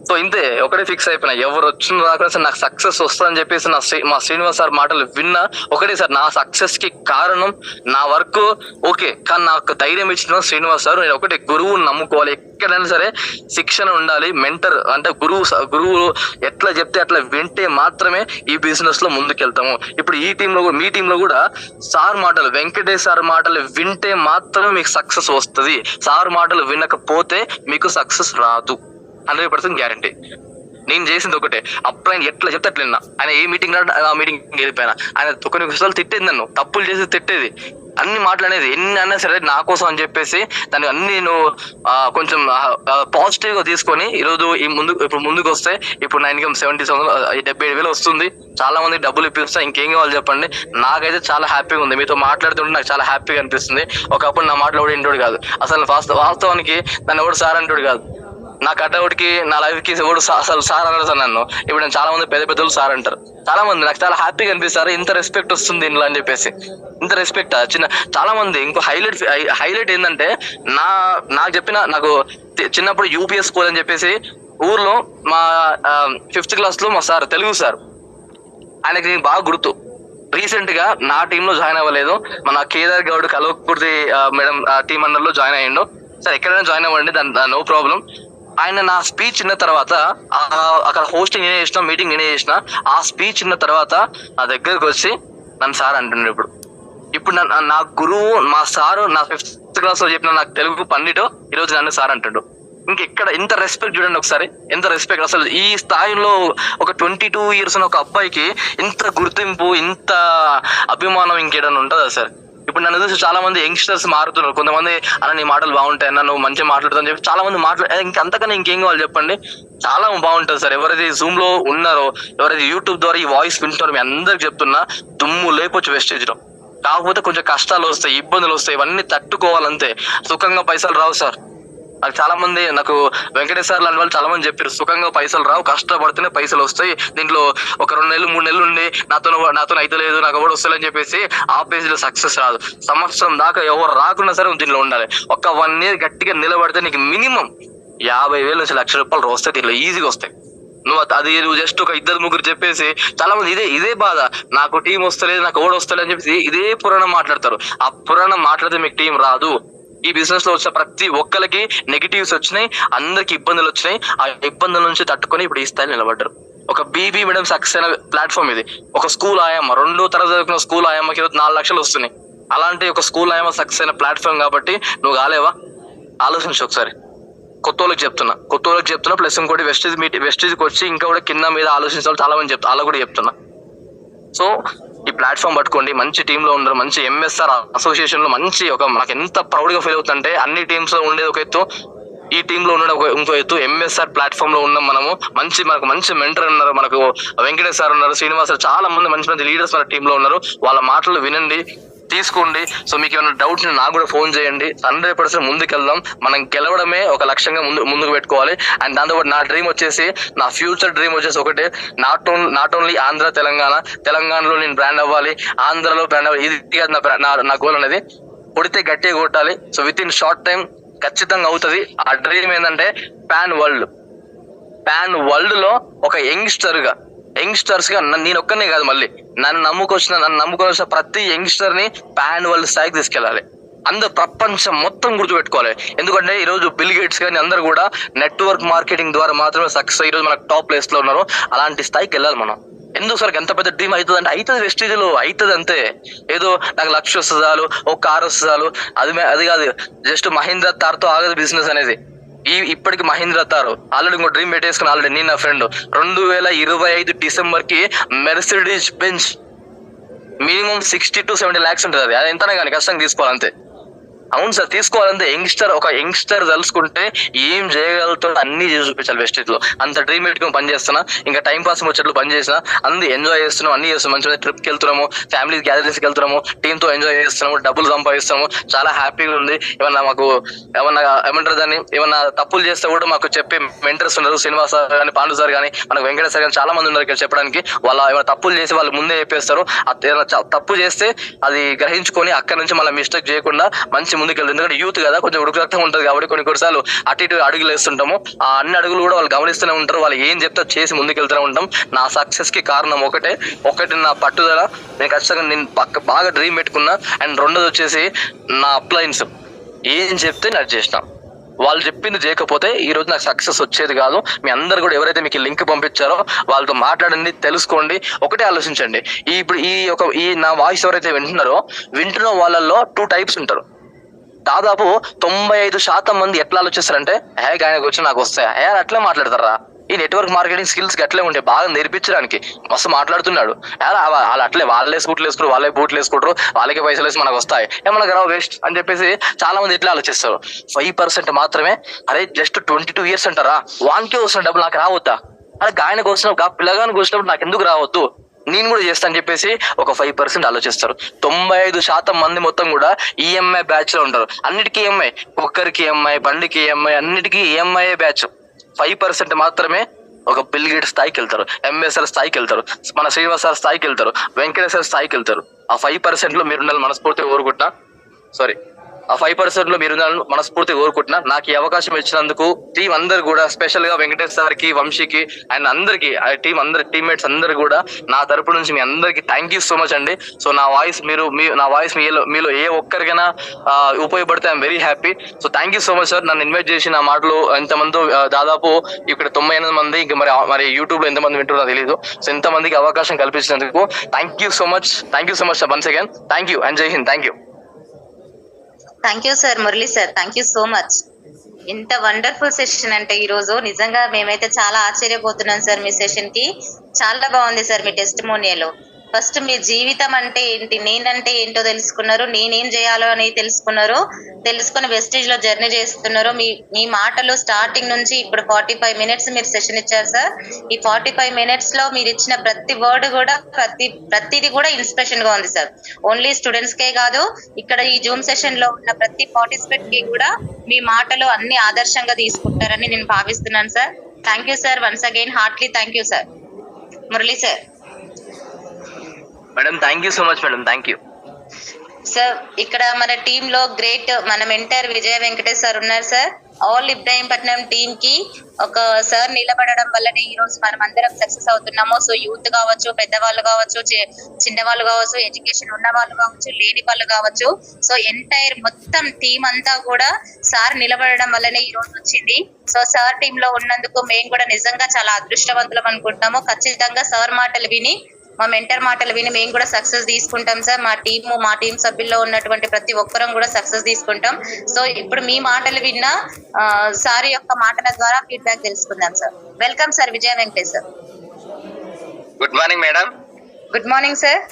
సో ఇంతే, ఒకటే ఫిక్స్ అయిపోయినా, ఎవరు వచ్చిన రాకుండా నాకు సక్సెస్ వస్తుందని చెప్పేసి మా శ్రీనివాస్ సార్ మాటలు విన్నా. ఒకటే సార్, నా సక్సెస్ కి కారణం నా వర్క్ ఓకే, కానీ నాకు ధైర్యం ఇచ్చిన శ్రీనివాస్ సార్. నేను ఒకటే, గురువుని నమ్ముకోవాలి, ఎక్కడైనా సరే శిక్షణ ఉండాలి, మెంటర్ అంటే గురువు ఎట్లా చెప్తే అట్లా వింటే మాత్రమే ఈ బిజినెస్ లో ముందుకెళ్తాము. ఇప్పుడు ఈ టీంలో, మీ టీంలో కూడా సార్ మాటలు, వెంకటేష్ సార్ మాటలు వింటే మాత్రమే మీకు సక్సెస్ వస్తుంది. సార్ మాటలు వినకపోతే మీకు సక్సెస్ రాదు, 100% గ్యారంటీ. నేను చేసింది ఒకటే, అప్పుడు ఆయన ఎట్లా చెప్తే అట్లా. ఆయన ఏ మీటింగ్ ఆ మీటింగ్ వెళ్ళిపోయినా, ఆయన కొన్ని విషయాలు తిట్టేది, నన్ను తప్పులు చేసి తిట్టేది, అన్ని మాట్లాడేది, ఎన్ని అన్నా సరే నా కోసం అని చెప్పేసి దాన్ని అన్ని నేను కొంచెం పాజిటివ్ గా తీసుకొని ఈరోజు ఇప్పుడు ముందుకు వస్తే, ఇప్పుడు నా ఇన్కమ్ 77,000 వస్తుంది. చాలా మంది డబ్బులు ఇప్పిస్తా, ఇంకేం కావాలి చెప్పండి. నాకైతే చాలా హ్యాపీగా ఉంది, మీతో మాట్లాడుతుంటే నాకు చాలా హ్యాపీగా అనిపిస్తుంది. ఒకప్పుడు నా మాటలు కూడా ఇంటోడు కాదు, అసలు వాస్తవానికి నన్ను ఎవడు సార్ అంటోడు కాదు. నా కట్అవుట్కి, నా లైఫ్ కి ఎవడు అసలు సార్ అన్నారు సార్ నన్ను. ఇప్పుడు నేను చాలా మంది పెద్దలు సార్ అంటారు. చాలా మంది నాకు చాలా హ్యాపీగా అనిపిస్తారు, ఇంత రెస్పెక్ట్ వస్తుంది ఇంట్లో అని చెప్పేసి. ఇంత రెస్పెక్ట్ చాలా మంది. ఇంకో హైలైట్ ఏంటంటే, నాకు నాకు చిన్నప్పుడు యూపీఎస్ స్కూల్ అని చెప్పేసి ఊర్లో మా 5th క్లాస్ లో మా సార్, తెలుగు సార్, ఆయనకి బాగా గుర్తు. రీసెంట్ గా నా టీంలో జాయిన్ అవ్వలేదు, మన Kedar Goud Kalwakurthy madam team under లో జాయిన్ అయ్యిండు. సార్ ఎక్కడైనా జాయిన్ అవ్వండి, దాని నో ప్రాబ్లం. ఆయన నా స్పీచ్ విన్న తర్వాత, అక్కడ హోస్టింగ్ నేనే చేసిన, మీటింగ్ నేనే చేసిన, ఆ స్పీచ్ విన్న తర్వాత నా దగ్గరకు వచ్చి నన్ను సార్ అంటుండ్రు. ఇప్పుడు నా గురువు, మా సారు, నా 5th క్లాస్ లో చెప్పిన నాకు తెలుగు పండిట్ ఈరోజు నన్ను సార్ అంటుండు. ఇంకెక్కడ ఎంత రెస్పెక్ట్ చూడండి ఒకసారి, ఎంత రెస్పెక్ట్. అసలు ఈ స్థాయిలో ఒక 22 years ఉన్న ఒక అబ్బాయికి ఇంత గుర్తింపు, ఇంత అభిమానం ఇంకేదైనా ఉంటుందా సార్? ఇప్పుడు నన్ను చూసి చాలా మంది యంగ్స్టర్స్ మారుతున్నారు. కొంతమంది అన్న నీ మాటలు బాగుంటాయి అన్న, నువ్వు మంచిగా మాట్లాడుతావు అని చెప్పి చాలా మంది అంతకన్నా ఇంకేం కావాలి చెప్పండి? చాలా బాగుంటుంది సార్. ఎవరైతే జూమ్ లో ఉన్నారో, ఎవరైతే యూట్యూబ్ ద్వారా ఈ వాయిస్ వింటున్నారో, మీ అందరికి చెప్తున్నా, దుమ్ము లేపొచ్చు వెస్టేజ్ లో. కాకపోతే కొంచెం కష్టాలు వస్తాయి, ఇబ్బందులు వస్తాయి, ఇవన్నీ తట్టుకోవాలంతే. సుఖంగా పైసలు రావు సార్. నాకు చాలా మంది, నాకు వెంకటేష్ సార్ లాంటి వాళ్ళు చాలా మంది చెప్పారు, సుఖంగా పైసలు రావు, కష్టపడితేనే పైసలు వస్తాయి. దీంట్లో ఒక 2 నెలలు 3 నెలలు ఉండి నాతో అయితే లేదు, నాకు ఎవరు వస్తాయని చెప్పేసి ఆ పేజ్ లో సక్సెస్ రాదు. సంవత్సరం దాకా ఎవరు రాకున్నా సరే దీంట్లో ఉండాలి. ఒక 1 year గట్టిగా నిలబడితే నీకు మినిమం 50,000 నుంచి 1,00,000 రూపాయలు వస్తాయి, దీంట్లో ఈజీగా వస్తాయి. నువ్వు జస్ట్ ఒక ఇద్దరు ముగ్గురు చెప్పేసి చాలా మంది ఇదే బాధ, నాకు టీం వస్తలేదు, నాకు ఓడి వస్తలేదు అని చెప్పేసి ఇదే పురాణం మాట్లాడతారు. ఆ పురాణం మాట్లాడితే మీకు టీం రాదు. ఈ బిజినెస్ లో వచ్చిన ప్రతి ఒక్కరికి నెగిటివ్స్ వచ్చినాయి, అందరికి ఇబ్బందులు వచ్చినాయి. ఆ ఇబ్బందుల నుంచి తట్టుకొని ఇప్పుడు ఈ స్థాయిలో నిలబడ్డారు. ఒక బీబీ మేడం సక్సెస్ అయిన ప్లాట్ఫామ్ ఇది. ఒక స్కూల్ ఆయమ్మ 2వ తరగతి చదువుకున్న స్కూల్ ఆయమ్మకి 4 లక్షలు వస్తున్నాయి. అలాంటి ఒక స్కూల్ ఆయమ్మ సక్సెస్ అయిన ప్లాట్ఫామ్ కాబట్టి నువ్వు కాలేవా? ఆలోచించు ఒకసారి. కొత్త వాళ్ళకి చెప్తున్నా ప్లస్ ఇంకోటి వెస్టేజ్కి వచ్చి ఇంకా కూడా కింద మీద ఆలోచించాలి చాలా మంది అలా కూడా చెప్తున్నా. సో ఈ ప్లాట్ఫామ్ పట్టుకోండి, మంచి టీమ్ లో ఉన్నారు, మంచి ఎంఎస్ఆర్ అసోసియేషన్ లో మంచి నాకు ఎంత ప్రౌడ్ గా ఫీల్ అవుతుందంటే అన్ని టీమ్స్ లో ఉండేది ఒక ఎత్తు, ఈ టీమ్ లో ఉండడం ఇంకో ఎత్తు. ఎంఎస్ఆర్ ప్లాట్ఫామ్ లో ఉన్నాం మనము. మనకు మంచి మెంటర్ ఉన్నారు, మనకు వెంకటేష్ సార్ ఉన్నారు, శ్రీనివాస్ సార్, చాలా మంది మంచి లీడర్స్ మన టీమ్ లో ఉన్నారు. వాళ్ళ మాటలు వినండి, తీసుకోండి. సో మీకు ఏమైనా డౌట్ నాకు కూడా ఫోన్ చేయండి. 100% ముందుకెళ్దాం. మనం గెలవడమే ఒక లక్ష్యంగా ముందుకు పెట్టుకోవాలి. అండ్ దాంతోపాటు నా డ్రీమ్ వచ్చేసి, నా ఫ్యూచర్ డ్రీమ్ వచ్చేసి ఒకటే, నాట్ ఓన్లీ ఆంధ్ర తెలంగాణలో నేను బ్రాండ్ అవ్వాలి, ఆంధ్రలో బ్రాండ్ అవ్వాలి. ఇది నా గోల్ అనేది. కొడితే గట్టిగా కొట్టాలి. So with in short time ఖచ్చితంగా అవుతుంది. ఆ డ్రీమ్ ఏంటంటే పాన్ వరల్డ్ లో ఒక యంగ్స్టర్స్ గా నేను ఒక్కనే కాదు, మళ్ళీ నన్ను నమ్ముకొచ్చిన ప్రతి యంగ్స్టర్ ని పాన్ వరల్డ్ స్థాయికి తీసుకెళ్ళాలి. అందరు ప్రపంచం మొత్తం గుర్తుపెట్టుకోవాలి. ఎందుకంటే ఈ రోజు బిల్ గేట్స్ కానీ అందరు కూడా నెట్వర్క్ మార్కెటింగ్ ద్వారా మాత్రమే సక్సెస్ ఈ రోజు మనకు టాప్ ప్లేస్ లో ఉన్నారు. అలాంటి స్థాయికి వెళ్ళాలి మనం. ఎందుకు సార్ ఎంత పెద్ద డ్రీమ్ అవుతుంది అంటే అవుతుంది, వెస్టేజ్ లో అవుతుంది అంతే. ఏదో నాకు 1,00,000 వస్తుంది చాలు, ఒక కార్ వస్తుంది చాలు, అది కాదు. జస్ట్ మహీంద్రా తార్తో ఆగదు బిజినెస్ అనేది. ఇప్పటికి మహీంద్రా తారు ఆల్రెడీ ఇంకో డ్రీమ్ పెట్టేసుకుని ఆల్రెడీ నేను నా ఫ్రెండ్ 2025 డిసెంబర్ కి Mercedes Benz minimum 60 to 70 lakhs ఉంటుంది. అది ఎంతనే కానీ కష్టంగా తీసుకోవాలంతే. అవును సార్, తీసుకోవాలంటే ఒక యంగ్స్టర్ తలుసుకుంటే ఏం చేయగలుగుతాడో అన్ని చేసి చూపించాలి. వెస్టేజ్ లో అంత డ్రీమ్ పెట్టుకుని పని చేస్తున్నా, ఇంకా టైం పాస్ వచ్చేట్లు పని చేసినా, అన్ని ఎంజాయ్ చేస్తున్నాం, అన్ని చేస్తున్నాం. మంచిగా ట్రిప్కి వెళ్తున్నాము, ఫ్యామిలీ గ్యాదరింగ్స్కి వెళ్తున్నాము, టీమ్ తో ఎంజాయ్ చేస్తున్నాము, డబ్బులు సంపాదిస్తున్నాము, చాలా హ్యాపీగా ఉంది. ఏమంటారు దాన్ని, ఏమన్నా తప్పులు చేస్తే కూడా మాకు చెప్పే మెంటర్స్ ఉన్నారు, శ్రీనివాస్ సార్ కానీ, పాండు సార్ కానీ, మనకు వెంకటేష్ సార్ కానీ చాలా మంది ఉన్నారు ఇక్కడ చెప్పడానికి. ఏమైనా తప్పులు చేసి వాళ్ళు ముందే చెప్పేస్తారు. తప్పు చేస్తే అది గ్రహించుకొని అక్కడి నుంచి మళ్ళీ మిస్టేక్ చేయకుండా మంచి ముందుకెళ్తుంది. ఎందుకంటే యూత్ కదా, కొంచెం ఉడుకురక్తం ఉంటుంది కాబట్టి కొన్నిసార్లు అటు ఇటు అడుగులు వేస్తుంటాము. ఆ అన్ని అడుగులు కూడా వాళ్ళు గమనిస్తూనే ఉంటారు. వాళ్ళు ఏం చెప్తే చేసి ముందుకెళ్తూనే ఉంటాం. నా సక్సెస్ కి కారణం ఒకటి నా పట్టుదల. నేను ఖచ్చితంగా బాగా డ్రీమ్ పెట్టుకున్నా. అండ్ రెండోది వచ్చేసి నా అప్లయన్స్ ఏం చెప్తే నాకు చేసిన, వాళ్ళు చెప్పింది చేయకపోతే ఈ రోజు నాకు సక్సెస్ వచ్చేది కాదు. మీ అందరు కూడా ఎవరైతే మీకు లింక్ పంపించారో వాళ్ళతో మాట్లాడండి, తెలుసుకోండి. ఒకటే ఆలోచించండి, ఈ నా వాయిస్ ఎవరైతే వింటున్న వాళ్ళల్లో 2 types ఉంటారు. దాదాపు 95% మంది ఎట్లా ఆలోచిస్తారంటే, ఆయనకు వచ్చి నాకు వస్తాయా, అట్లే మాట్లాడతారా, ఈ నెట్వర్క్ మార్కెటింగ్ స్కిల్స్ అట్లే ఉంటాయి, బాగా నేర్పించడానికి మస్తు మాట్లాడుతున్నాడు, వాళ్ళు అట్లే వాళ్ళే స్కూట్లు వేసుకుంటారు, వాళ్ళే బూట్లు వేసుకుంటారు, వాళ్ళకే పైసలు వేసి మనకు వస్తాయి, మనకు రావు వేస్ట్ అని చెప్పేసి చాలా మంది ఎట్లా ఆలోచిస్తారు. 5% మాత్రమే, అరే జస్ట్ 22 years అంటారా, వానికే వస్తున్న డబ్బులు నాకు రావద్దా, అరే ఆయనకు వస్తున్నప్పుడు పిల్లగానికి వచ్చినప్పుడు నాకు ఎందుకు రావద్దు, నేను కూడా చేస్తా అని చెప్పేసి ఒక 5% ఆలోచిస్తారు. 95% మంది మొత్తం కూడా ఈఎంఐ బ్యాచ్ లో ఉంటారు. అన్నిటికీ ఈఎంఐ, కుక్కర్కి ఈఎంఐ, బండికి ఈఎంఐ, అన్నిటికీ ఈఎంఐ బ్యాచ్. 5% మాత్రమే ఒక బిల్ గేట్స్ స్థాయికి వెళ్తారు, ఎంఎస్ఆర్ స్థాయికి వెళ్తారు, మన శ్రీనివాస్ సార్ స్థాయికి వెళ్తారు, వెంకటేశ్వర స్థాయికి వెళ్తారు. ఆ 5% లో మీరు మనస్ఫూర్తిగా కోరుకుంటున్నా. ఆ 5% లో మీరు మనస్ఫూర్తిగా కోరుకుంటున్నా. నాకు ఈ అవకాశం ఇచ్చినందుకు టీం అందరు కూడా, స్పెషల్ గా వెంకటేష్ సార్కి, వంశీకి అండ్ అందరికి, టీమ్మేట్స్ అందరు కూడా నా తరపు నుంచి మీ అందరికి థ్యాంక్ యూ సో మచ్ అండి. సో నా వాయిస్ మీలో ఏ ఒక్కరికైనా ఉపయోగపడితే I'm very happy. So thank you so much sir. నన్ను ఇన్వైట్ చేసి నా మాటలు ఎంతమంది, దాదాపు ఇక్కడ 98 మంది, ఇంకా మరి యూట్యూబ్ లో ఎంతమంది వింటున్నారో తెలియదు. సో ఎంతమందికి అవకాశం కల్పించినందుకు thank you so much sir. Once again thank you and జై హింద్. Thank you sir, Murali sir, thank you so much. ఇంత వండర్ఫుల్ సెషన్ అంటే ఈ రోజు నిజంగా మేమైతే చాలా ఆశ్చర్యపోతున్నాం సార్. మీ సెషన్ కి చాలా బాగుంది సార్. మీ టెస్టిమోనియల్ ఫస్ట్ మీ జీవితం అంటే ఏంటి, నేనంటే ఏంటో తెలుసుకున్నారు, నేనేం చేయాలో అని తెలుసుకుని వెస్టేజ్ లో జర్నీ చేస్తున్నారు. మీ మాటలు స్టార్టింగ్ నుంచి ఇప్పుడు 45 minutes మీరు సెషన్ ఇచ్చారు సార్. ఈ 45 minutes లో మీరు ఇచ్చిన ప్రతి వర్డ్ కూడా ప్రతిది కూడా ఇన్స్పిరేషన్ గా ఉంది సార్. ఓన్లీ స్టూడెంట్స్ కే కాదు, ఇక్కడ ఈ జూమ్ సెషన్ లో ఉన్న ప్రతి పార్టిసిపేట్ కి కూడా మీ మాటలు అన్ని ఆదర్శంగా తీసుకుంటారని నేను భావిస్తున్నాను sir. Thank you sir, once again heartily thank you sir. Murali sir. Madam thank you so much madam, thank you sir. ఇక్కడ మన టీమ్ లో గ్రేట్ మన మెంటర్ విజయ వెంకటేష్ సార్ ఉన్నారు సార్. ఆల్ ఇబ్రాహీంపట్నం టీమ్ కి ఒక సార్ నిలబడడం వల్లనే ఈ రోజు మనం అందరం సక్సెస్ అవుతున్నాము. సో యూత్ కావచ్చు, పెద్దవాళ్ళు కావచ్చు, చిన్న వాళ్ళు కావచ్చు, ఎడ్యుకేషన్ ఉన్న వాళ్ళు కావచ్చు, లేని వాళ్ళు కావచ్చు, సో ఎంటైర్ మొత్తం టీం అంతా కూడా సార్ నిలబడడం వల్లనే ఈ రోజు వచ్చింది. సో సార్ టీమ్ లో ఉన్నందుకు మేము కూడా నిజంగా చాలా అదృష్టవంతులం అనుకుంటున్నాము. ఖచ్చితంగా సార్ మాటలు విని, మా మెంటర్ మాటలు విని మేము కూడా సక్సెస్ తీసుకుంటాం సార్. మా టీం సభ్యుల్లో ఉన్నటువంటి ప్రతి ఒక్కరం కూడా సక్సెస్ తీసుకుంటాం. సో ఇప్పుడు మీ మాటలు విన్న సార్ యొక్క మాటల ద్వారా ఫీడ్బ్యాక్ తెలుసుకుందాం సార్. Welcome sir Vijaya Venkatesh sir. Good morning madam. Good morning sir.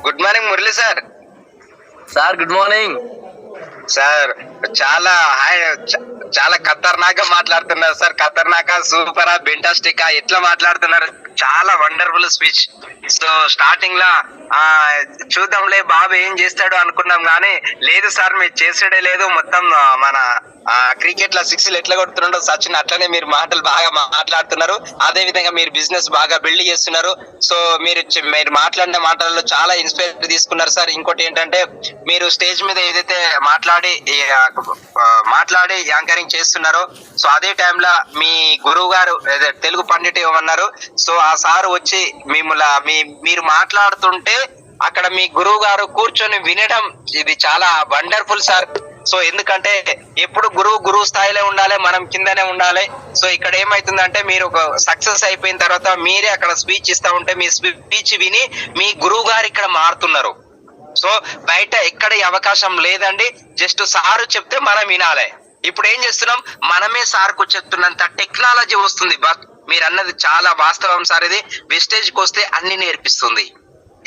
Good morning Murali sir. Sir good morning sir చాలా ఖతర్నాక్ గా మాట్లాడుతున్నారు సార్. ఖతర్నాకా, సూపరా, బెంటాస్టికా ఎట్లా మాట్లాడుతున్నారు. చాలా వండర్ఫుల్ స్పీచ్. సో స్టార్టింగ్ లా చూద్దాంలే బాబు ఏం చేస్తాడు అనుకున్నాం, కానీ లేదు సార్ మీరు చేసేదే లేదు. మొత్తం మన క్రికెట్ లో సిక్స్లు ఎట్లా కొడుతున్నాడో సచిన్ అట్లనే మీరు మాటలు బాగా మాట్లాడుతున్నారు. అదే విధంగా మీరు బిజినెస్ బాగా బిల్డ్ చేస్తున్నారు. సో మీరు మాట్లాడిన మాటలలో చాలా ఇన్స్పైర్ తీసుకున్నారు సార్. ఇంకోటి ఏంటంటే మీరు స్టేజ్ మీద ఏదైతే మాట్లాడి యాంకరింగ్ చేస్తున్నారో, సో అదే టైంలో మీ గురువు గారు తెలుగు పండిట్ ఏమన్నారు, సో ఆ సార్ వచ్చి మీరు మాట్లాడుతుంటే అక్కడ మీ గురువు గారు కూర్చొని వినడం, ఇది చాలా వండర్ఫుల్ సార్. సో ఎందుకంటే ఎప్పుడు గురువు స్థాయిలో ఉండాలి, మనం కిందనే ఉండాలి. సో ఇక్కడ ఏమైతుందంటే మీరు ఒక సక్సెస్ అయిపోయిన తర్వాత మీరే అక్కడ స్పీచ్ ఇస్తా ఉంటే మీ స్పీచ్ విని మీ గురువు గారు ఇక్కడ మారుతున్నారు. సో బయట ఎక్కడ అవకాశం లేదండి. జస్ట్ సారు చెప్తే మనం వినాలి. ఇప్పుడు ఏం చేస్తున్నాం, మనమే సార్కు చెప్తున్నంత టెక్నాలజీ వస్తుంది. మీరు అన్నది చాలా వాస్తవం సార్. ఇది వెస్టేజ్కి వస్తే అన్ని నేర్పిస్తుంది.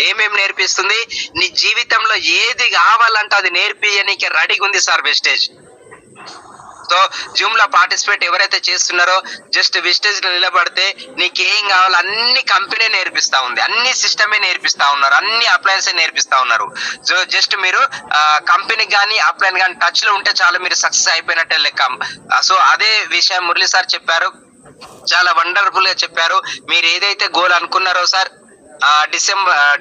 ఏమేమి నేర్పిస్తుంది, నీ జీవితంలో ఏది కావాలంటే అది నేర్పియడానికి రెడీగా ఉంది సార్ వెస్టేజ్. సో జూమ్ లో పార్టిసిపేట్ ఎవరైతే చేస్తున్నారో జస్ట్ వెస్టేజ్ లో నిలబడితే నీకేం కావాలో అన్ని కంపెనీ నేర్పిస్తా ఉంది, అన్ని సిస్టమే నేర్పిస్తా ఉన్నారు, అన్ని అప్లయన్స్ నేర్పిస్తా ఉన్నారు. సో జస్ట్ మీరు కంపెనీ కానీ అప్లయన్ కానీ టచ్ లో ఉంటే చాలా మీరు సక్సెస్ అయిపోయినట్టే లెక్క. సో అదే విషయం మురళి సార్ చెప్పారు, చాలా వండర్ఫుల్ గా చెప్పారు. మీరు ఏదైతే గోల్ అనుకున్నారో సార్,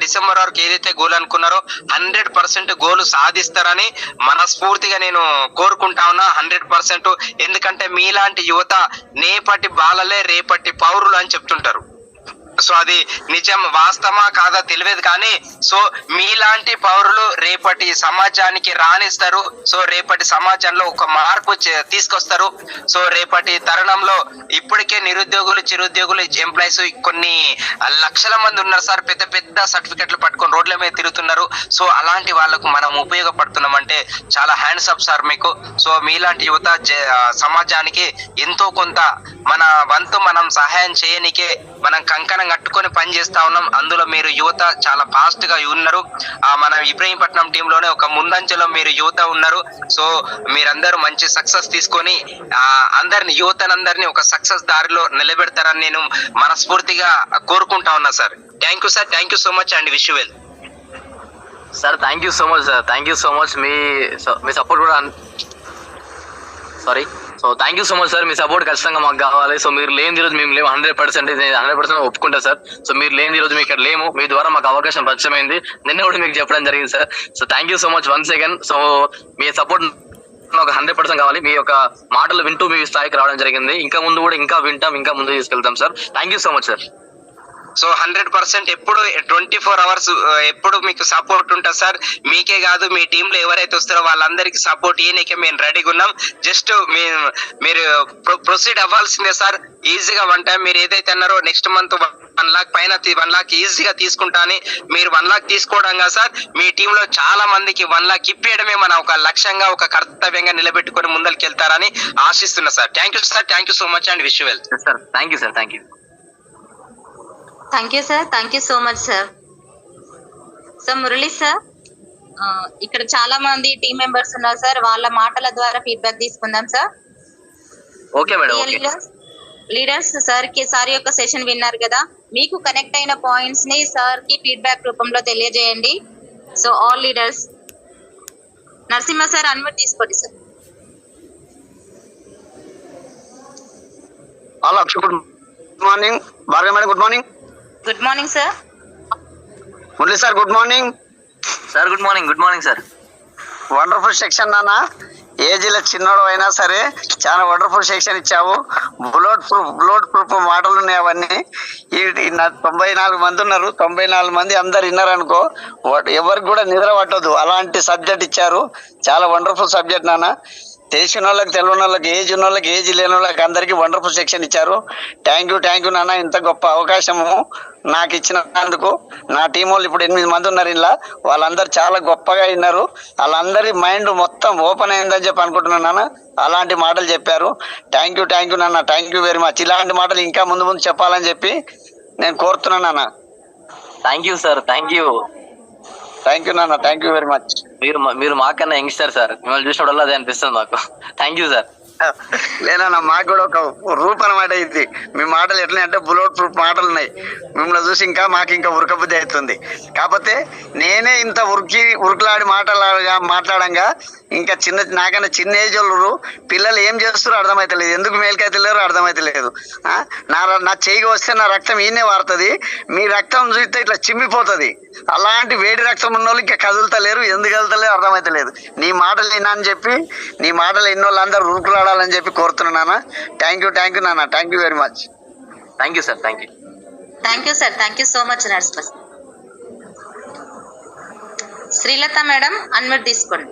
డిసెంబర్ వరకు ఏదైతే గోల్ అనుకున్నారో 100% గోల్ సాధిస్తారని మనస్ఫూర్తిగా నేను కోరుకుంటా ఉన్నా. 100%. ఎందుకంటే మీలాంటి యువత నేపటి బాలలే రేపటి పౌరులు అని చెప్తుంటారు. సో అది నిజం, వాస్తవమా కాదా తెలియదు, కానీ సో మీలాంటి పౌరులు రేపటి సమాజానికి రాణిస్తారు. సో రేపటి సమాజంలో ఒక మార్పు తీసుకొస్తారు. సో రేపటి తరుణంలో ఇప్పటికే నిరుద్యోగులు, చిరుద్యోగులు, ఎంప్లాయీస్ కొన్ని లక్షల మంది ఉన్నారు సార్. పెద్ద పెద్ద సర్టిఫికెట్లు పట్టుకొని రోడ్ల మీద తిరుగుతున్నారు. సో అలాంటి వాళ్ళకు మనం ఉపయోగపడుతున్నాం అంటే చాలా హ్యాండ్స్ అప్ సార్ మీకు. సో మీలాంటి యువత సమాజానికి ఎంతో కొంత మన వంతు మనం సహాయం చేయనికే మనం కంకణం కట్టుకొని పని చేస్తా ఉన్నాం. అందులో మీరు యువత చాలా ఫాస్ట్ గా ఉన్నారు. మన ఇబ్రాహీంపట్నం టీమ్ లోనే ఒక ముందంచెలో మీరు యువత ఉన్నారు. సో మీరందరూ మంచి సక్సెస్ తీసుకొని యువతనందరినీ ఒక సక్సెస్ దారిలో నిలబెడతారని నేను మనస్ఫూర్తిగా కోరుకుంటా ఉన్నా sir. Thank you sir, thank you so much and wish you well sir. Thank you so much sir, thank you so much. మీ సపోర్ట్ కూడా so thank you so much sir. మీ సపోర్ట్ ఖచ్చితంగా మాకు కావాలి. సో మీరు లేని రోజు మేము లేము, 100% ఒప్పుకుంటా సార్. సో మీరు లేని రోజు మేము ఇక్కడ లేము. మీ ద్వారా మాకు అవకాశం పరిచయమైంది, నిన్న కూడా మీకు చెప్పడం జరిగింది sir. So thank you so much once again. So me support మాకు 100% కావాలి. మీ యొక్క మాటలు వింటూ మీ స్థాయికి రావడం జరిగింది. ఇంకా ముందు కూడా ఇంకా వింటాం, ఇంకా ముందు తీసుకెళ్తాం sir. Thank you so much sir. So 100% ఎప్పుడు 24 hours ఎప్పుడు మీకు సపోర్ట్ ఉంటుంది సార్. మీకే కాదు, మీ టీంలో ఎవరైతే వస్తారో వాళ్ళందరికీ సపోర్ట్ ఇయనికే మేము రెడీగా ఉన్నాం. జస్ట్ మీరు ప్రొసీడ్ అవ్వాల్సిందే సార్. ఈజీగా 1 time మీరు ఏదైతే అన్నారో నెక్స్ట్ మంత్ 1 lakh పైన 1 lakh ఈజీగా తీసుకుంటా అని మీరు 1 lakh తీసుకోవడంగా సార్ మీ టీంలో చాలా మందికి 1 lakh ఇప్పించడమే మన ఒక లక్ష్యంగా, ఒక కర్తవ్యంగా నిలబెట్టుకొని ముందరికి వెళ్తారని ఆశిస్తున్నా sir. Thank you sir, thank you so much and wish you well sir. Thank you sir, thank you. Thank you sir, thank you so much sir. So Murali sir, ఇక్కడ చాలా మంది టీం మెంబర్స్ ఉన్నారు సార్, వాళ్ళ మాటల ద్వారా feedback తీసుకుందాం sir. Okay madam. Leaders sir యొక్క session విన్నారు కదా, మీకు కనెక్ట్ అయిన పాయింట్స్ ని సార్ కి ఫీడ్బ్యాక్ రూపంలో తెలియజేయండి. So all leaders, Narasimha sir unmute తీసుకోండి sir. Good morning Bhargavi madam. Good morning. Good morning sir. Murali sir good morning. Sir good morning. Good morning sir. Wonderful section నాన్న. ఏజ్లో చిన్నోడు అయినా సరే చాలా వండర్ఫుల్ సెక్షన్ ఇచ్చావు. బ్లోడ్ ప్రూఫ్ మాటలు ఉన్నాయి అవన్నీ. ఈ 94 మంది ఉన్నారు, 94 మంది అందరు విన్నారనుకో, ఎవరికి కూడా నిద్ర పట్టదు. అలాంటి సబ్జెక్ట్ ఇచ్చారు. చాలా వండర్ఫుల్ సబ్జెక్ట్ నాన్న. తెలిసిన వాళ్ళకి, తెలియని వాళ్ళకి, ఏజ్ ఉన్న వాళ్ళకి, ఏజ్ లేని వాళ్ళకి అందరికీ వండర్ఫుల్ సెక్షన్ ఇచ్చారు. థ్యాంక్ యూ నాన్న. ఇంత గొప్ప అవకాశము నాకు ఇచ్చినందుకు. నా టీం వాళ్ళు ఇప్పుడు 8 మంది ఉన్నారు ఇలా. వాళ్ళందరూ చాలా గొప్పగా విన్నారు. వాళ్ళందరి మైండ్ మొత్తం ఓపెన్ అయిందని చెప్పి అనుకుంటున్నాను నాన్న. అలాంటి మాటలు చెప్పారు. థ్యాంక్ యూ నాన్న. Thank you very much. ఇలాంటి మాటలు ఇంకా ముందు చెప్పాలని చెప్పి నేను కోరుతున్నాను నాన్న. Thank you sir, thank you నాన్న. Thank you very much. మీరు మాకన్నా యంగ్స్టర్ సార్. మిమ్మల్ని చూసినప్పుడు అదే అనిపిస్తుంది మాకు. Thank you sir. లేదన్నా, మాకు కూడా ఒక రూప్ అనమాట ఇది. మీ మాటలు ఎట్లా అంటే బుల్లెట్ ప్రూఫ్ మాటలు ఉన్నాయి. మిమ్మల్ని చూసి మాకు ఇంకా ఉరకబుద్ధి అవుతుంది. కాకపోతే నేనే ఇంత ఉరుకులాడి మాట్లాడంగా ఇంకా నాకన్నా చిన్న ఏజ్ వాళ్ళు పిల్లలు ఏం చేస్తారో అర్థమైతలేదు. ఎందుకు మేలుకైతలేరు అర్థమైతలేదు. నా చేయికి వస్తే నా రక్తం ఈయనే వారుతుంది. మీ రక్తం చూస్తే ఇట్లా చిమ్మిపోతుంది. అలాంటి వేడి రక్తం ఉన్న వాళ్ళు ఇంకా కదులుతలేరు. ఎందుకు కదులుతలేరు అర్థమైతలేదు. నీ మాటలు విన్నాను చెప్పి, నీ మాటలు ఎన్నో వాళ్ళందరూ ఉరుకులాడాలని చెప్పి కోరుతున్నాను. థ్యాంక్ యూ నాన్న. Thank you very much. Thank you sir. Thank you sir. Thank you so much nurse. Srilatha madam unmute తీసుకోండి.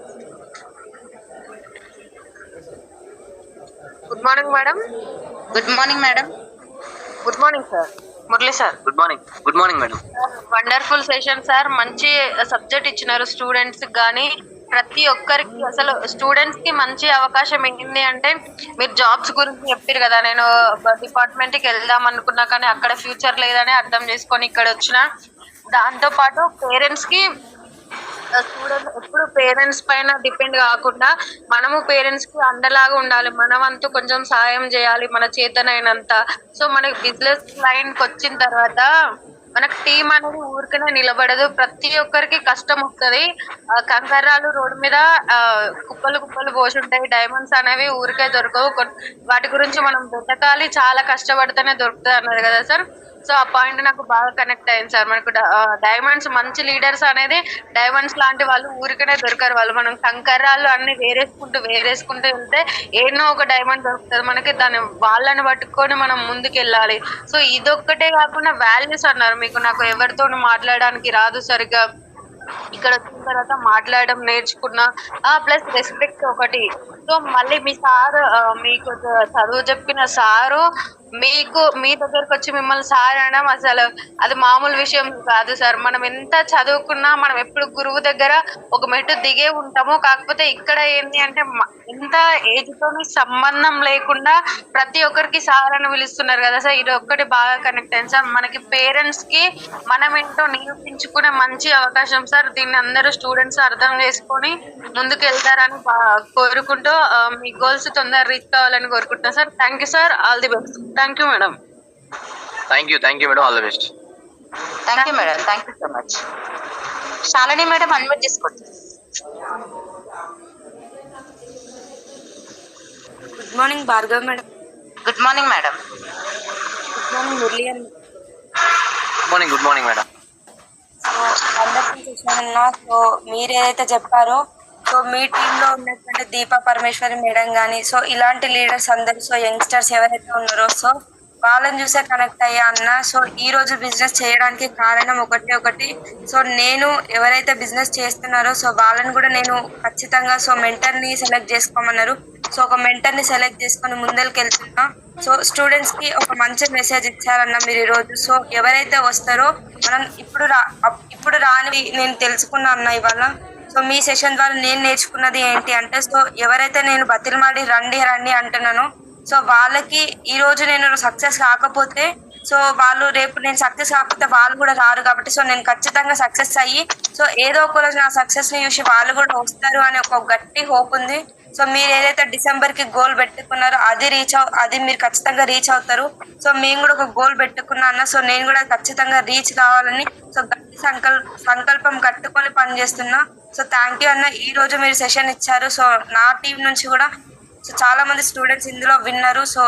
Good morning madam. Good morning madam. Good morning sir. Murali sir. Good morning madam. Wonderful session sir. మంచి subject ఇచ్చినారు students కానీ ప్రతి ఒక్కరికి. అసలు students కి మంచి అవకాశం ఏంటి అంటే, మీరు జాబ్స్ గురించి చెప్పారు కదా. నేను డిపార్ట్మెంట్ కి వెళ్దాం అనుకున్నా కానీ అక్కడ ఫ్యూచర్ లేదని అర్థం చేసుకొని ఇక్కడ వచ్చిన. దాంతో పాటు పేరెంట్స్ కి, స్టూడెంట్ ఎప్పుడు పేరెంట్స్ పైన డిపెండ్ కాకుండా మనము పేరెంట్స్ కి అండలాగా ఉండాలి. మనమంతూ కొంచెం సాయం చేయాలి మన చేతనైనంత. సో మనకి బిజినెస్ లైన్ కి వచ్చిన తర్వాత మనకు టీం అనేది ఊరికనే నిలబడదు. ప్రతి ఒక్కరికి కష్టం వస్తుంది. కంకర్రాలు రోడ్డు మీద కుప్పలు పోసి ఉంటాయి. డైమండ్స్ అనేవి ఊరికే దొరకవు. వాటి గురించి మనం వెతకాలి. చాలా కష్టపడితేనే దొరుకుతుంది అన్నారు కదా సార్. సో ఆ పాయింట్ నాకు బాగా కనెక్ట్ అయింది సార్. మనకు డైమండ్స్, మంచి లీడర్స్ అనేది డైమండ్స్ లాంటి వాళ్ళు ఊరికనే దొరకరు. వాళ్ళు మనం కంకర్రాలు అన్ని వేరేసుకుంటూ వెళ్తే ఏనో ఒక డైమండ్ దొరుకుతుంది మనకి. వాళ్ళని పట్టుకొని మనం ముందుకు వెళ్ళాలి. సో ఇదొక్కటే కాకుండా వాల్యూస్ అన్నారు. నాకు ఎవరితో మాట్లాడడానికి రాదు సరిగ్గా, ఇక్కడ వచ్చిన తర్వాత మాట్లాడడం నేర్చుకున్నా. ప్లస్ రెస్పెక్ట్ ఒకటి. సో మళ్ళీ మీ సార్, మీకు చదువు చెప్పిన సారు మీ దగ్గరకు వచ్చి మిమ్మల్ని సార్ అనడం అసలు అది మామూలు విషయం కాదు సార్. మనం ఎంత చదువుకున్నా మనం ఎప్పుడు గురువు దగ్గర ఒక మెట్టు దిగే ఉంటాము. కాకపోతే ఇక్కడ ఏంటి అంటే ఎంత ఏజ్ తోని సంబంధం లేకుండా ప్రతి ఒక్కరికి సార్ అని పిలుస్తున్నారు కదా సార్. ఇది ఒక్కటి బాగా కనెక్ట్ అయింది సార్. మనకి పేరెంట్స్ కి మనం ఏంటో నిరూపించుకునే మంచి అవకాశం సార్. దీన్ని అందరూ స్టూడెంట్స్ అర్థం చేసుకొని ముందుకు వెళ్తారని కోరుకుంటూ మీ గోల్స్ తొందరగా రీచ్ కావాలని కోరుకుంటున్నాను sir. Thank you sir. All the best. Thank you madam. Thank you madam. All the best. Thank you madam. Thank you so much. Shalini madam unmute చేసుకోండి. Good morning Bhargav madam. Good morning madam. Good morning Murali అండి. Good morning madam. Wonderful session అన్నా. So మీరు ఏదైతే చెప్పారో, so మీ టీంలో ఉన్నటువంటి Deepa Parameswari madam కానీ, సో ఇలాంటి లీడర్స్ అందరూ, సో యంగ్స్టర్స్ ఎవరైతే ఉన్నారో, సో వాళ్ళని చూసే కనెక్ట్ అయ్యా అన్న. సో ఈ రోజు బిజినెస్ చేయడానికి కారణం ఒకటి. సో నేను ఎవరైతే బిజినెస్ చేస్తున్నారో సో వాళ్ళని కూడా నేను ఖచ్చితంగా సో మెంటర్ని సెలెక్ట్ చేసుకోమన్నారు. సో ఒక మెంటర్ని సెలెక్ట్ చేసుకొని ముందరికి వెళ్తున్నా. సో స్టూడెంట్స్ కి ఒక మంచి మెసేజ్ ఇచ్చారన్న మీరు ఈరోజు. సో ఎవరైతే వస్తారో మనం ఇప్పుడు రాని నేను తెలుసుకున్నా అన్న ఇవాళ. సో మీ సెషన్ ద్వారా నేను నేర్చుకున్నది ఏంటి అంటే, సో ఎవరైతే నేను బతిలమాడి రండి అంటున్నానో, సో వాళ్ళకి ఈ రోజు నేను సక్సెస్ కాకపోతే, సో వాళ్ళు రేపు నేను సక్సెస్ కాకపోతే వాళ్ళు కూడా రారు. కాబట్టి సో నేను ఖచ్చితంగా సక్సెస్ అయ్యి, సో ఏదో ఒక రోజు నా సక్సెస్ ని చూసి వాళ్ళు కూడా వస్తారు అనే ఒక గట్టి హోప్ ఉంది. సో మీరు ఏదైతే డిసెంబర్ కి గోల్ పెట్టుకున్నారో అది మీరు ఖచ్చితంగా రీచ్ అవుతారు. సో మేము కూడా ఒక గోల్ పెట్టుకున్నా అన్న. సో నేను కూడా ఖచ్చితంగా రీచ్ కావాలని సో గట్టి సంకల్పం కట్టుకొని పనిచేస్తున్నా. సో థ్యాంక్ యూ అన్న. ఈ రోజు మీరు సెషన్ ఇచ్చారు. సో నా టీం నుంచి కూడా సో చాలా మంది స్టూడెంట్స్ ఇందులో విన్నారు. సో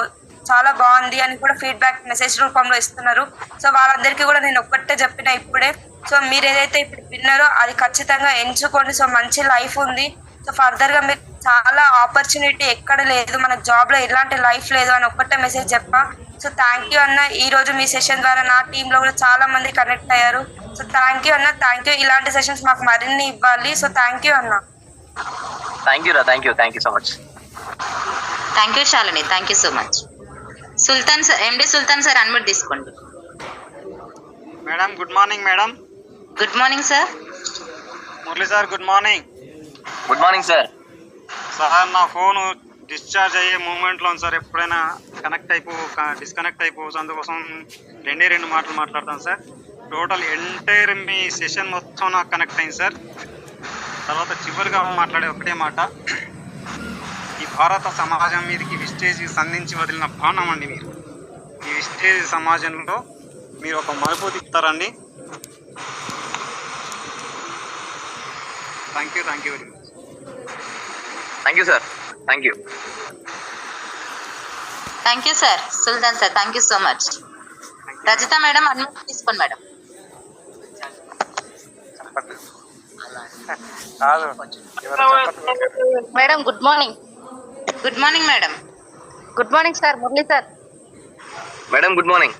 చాలా బాగుంది అని కూడా ఫీడ్బ్యాక్ మెసేజ్ రూపంలో ఇస్తున్నారు. సో వాళ్ళందరికీ కూడా నేను ఒక్కటే చెప్పిన ఇప్పుడే. సో మీరు ఏదైతే ఇప్పుడు విన్నారో అది ఖచ్చితంగా ఎంచుకోండి. సో మంచి లైఫ్ ఉంది. సో ఫర్దర్ గా మీరు చాలా ఆపర్చునిటీ ఎక్కడ లేదు, మన జాబ్లో ఎలాంటి లైఫ్ లేదు అని ఒక్కటే మెసేజ్ చెప్పా. సో థ్యాంక్ యూ అన్న. ఈ రోజు మీ సెషన్ ద్వారా నా టీంలో కూడా చాలా మంది కనెక్ట్ అయ్యారు. సో థ్యాంక్ యూ అన్న, థ్యాంక్ యూ. ఇలాంటి సెషన్స్ మాకు మరిన్ని ఇవ్వాలి. సో థ్యాంక్ యూ అన్న. థ్యాంక్ యూ రా, thank you so much. Thank you Shalini, thank you so much. Sultan sir, MD Sultan sir unmute తీసుకోండి. Madam good morning madam. Good morning sir. Murali sir good morning. Good morning sir. Sir నా phone discharge అయ్యే మూమెంట్లో sir, ఎప్పుడైనా disconnect అయిపోవచ్చు. అందుకోసం రెండు మాటలు మాట్లాడతాను సార్. టోటల్ ఎంటైర్ మీ సెషన్ మొత్తం నాకు కనెక్ట్ అయింది సార్. తర్వాత చివరిగా మాట్లాడే ఒకటే మాట, ఈ భారత సమాజం మీదకి విస్టేజ్ సంధించి వదిలిన బాణం అండి మీరు. ఈ విస్టేజ్ సమాజంలో మీరు ఒక మలుపు తిప్పుతారండి. Thank you very much. Thank you sir, thank you. Thank you sir. Sultan sir thank you so much. Rajitha madam unmute తీసుకోండి madam. Madam good morning. Good morning madam. Good morning sir. Murali sir, madam good morning.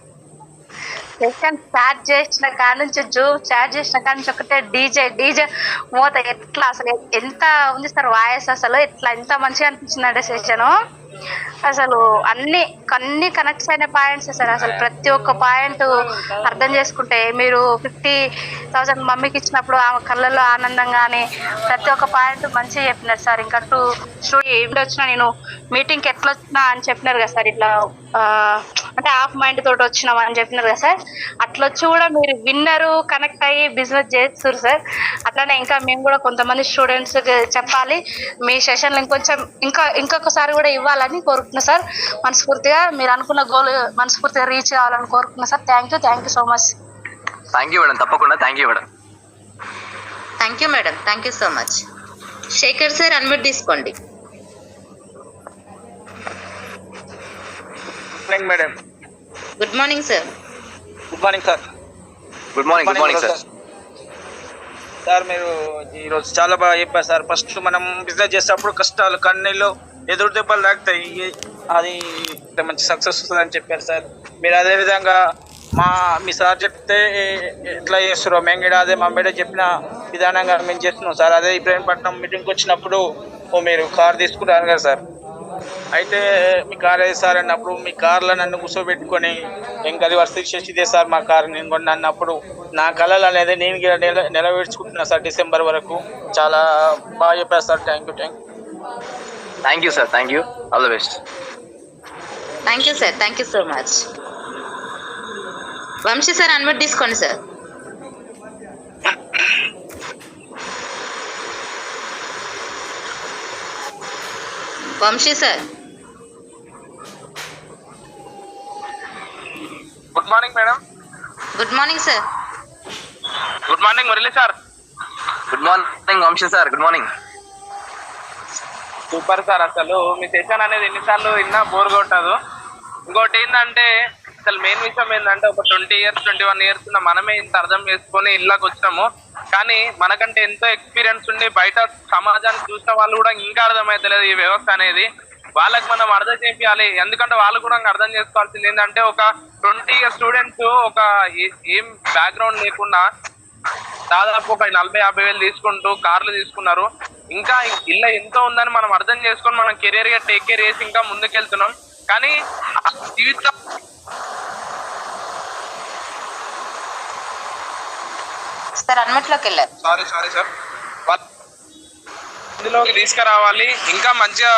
Session start చేసిన కాడ నుంచి start చేసిన కాడ నుంచి ఒకటే DJ మూత ఎట్లా అసలు ఎంత ఉంది సార్ వాయిస్, అసలు ఎట్లా ఎంత మంచిగా అనిపించిందంటే సెషన్. అసలు అన్ని కనెక్ట్స్ అయిన పాయింట్స్ సార్. అసలు ప్రతి ఒక్క పాయింట్ అర్థం చేసుకుంటే, మీరు 50,000 మమ్మీకి ఇచ్చినప్పుడు ఆమె కళ్ళల్లో ఆనందం కానీ ప్రతి ఒక్క పాయింట్ మంచిగా చెప్పినారు సార్. ఇంకా స్టూడియో వచ్చినా నేను మీటింగ్కి ఎట్లా వచ్చినా అని చెప్పినారు కదా సార్. ఇట్లా అంటే హాఫ్ మైండ్ తోటి వచ్చినాం అని చెప్పినారు కదా సార్. అట్లా వచ్చి కూడా మీరు విన్నరు, కనెక్ట్ అయ్యి బిజినెస్ చేస్తారు సార్. అట్లానే ఇంకా మేము కూడా కొంతమంది స్టూడెంట్స్ చెప్పాలి, మీ సెషన్లు ఇంకొకసారి కూడా ఇవ్వాలని కోరుకుంటున్నా సార్. మనస్ఫూర్తిగా మీరు అనుకున్న గోల్ మనస్ఫూర్తిగా రీచ్ కావాలని కోరుకుంటున్నా sir. Thank you so much. Thank you madam, తప్పకుండా thank you madam. Thank you madam, thank you so much. Shekhar sir unmute తీసుకోండి. Madam good morning sir. Good morning sir. Good morning sir. Sir మీరు ఈరోజు చాలా బాగా చెప్పారు sir. First మనం business చేసేటప్పుడు కష్టాలు, కన్నీళ్ళు, ఎదురు దెబ్బలు తాకుతాయి, అది మంచి సక్సెస్ వస్తుందని చెప్పారు సార్. మీరు అదేవిధంగా మీ సార్ చెప్తే ఎట్లా చేస్తారో మేము కూడా అదే మా మేడం చెప్పిన విధానంగా మేము చేస్తున్నాం సార్. అదే ఇబ్రాహీంపట్నం మీటింగ్కి వచ్చినప్పుడు మీరు కార్ తీసుకుంటారు కదా సార్. అయితే మీ కార్ ఏది సార్ అన్నప్పుడు మీ కార్లో నన్ను కూర్చోబెట్టుకొని ఇంకా అది వర్ష ఇదే సార్ మా కార్ నేను కొన్నా అన్నప్పుడు నా కళలు అనేది నేను నెరవేర్చుకుంటున్నా సార్ డిసెంబర్ వరకు. చాలా బాగా చెప్పారు sir. Thank you sir. Thank you. All the best. Thank you sir, thank you so much. Vamsi sir unmute తీసుకోండి sir. Vamsi sir. Good morning madam. Good morning sir. Good morning Murali sir. Good morning Vamsi sir. Good morning. Super sir. అసలు మీ session అనేది ఎన్నిసార్లు విన్నా bore కొట్టదు. ఇంకోటి ఏంటంటే అసలు మెయిన్ విషయం ఏంటంటే ఒక 20 years 21 years ఉన్న మనమే ఇంత అర్థం చేసుకొని ఇళ్ళకి వచ్చినాము. కానీ మనకంటే ఎంతో ఎక్స్పీరియన్స్ ఉండి బయట సమాజాన్ని చూసిన వాళ్ళు కూడా ఇంకా అర్థమైతలేదు ఈ వ్యవస్థ అనేది. వాళ్ళకి మనం అర్థం చేయాలి. ఎందుకంటే వాళ్ళు కూడా అర్థం చేసుకోవాల్సింది ఏంటంటే ఒక 20 years స్టూడెంట్స్ ఒక ఏం బ్యాక్గ్రౌండ్ లేకుండా దాదాపు ఒక 40-50 వేలు తీసుకుంటూ కార్లు తీసుకున్నారు. ఇంకా ఇళ్ళ ఎంతో ఉందని మనం అర్థం చేసుకొని మనం కెరీర్ గా టేక్ కేర్ చేసి ఇంకా ముందుకెళ్తున్నాం. కానీ జీవితం సార్ అన్నిట్లోకి వెళ్ళారు. Sorry sir. ఇందులోకి తీసుకురావాలి, ఇంకా మంచిగా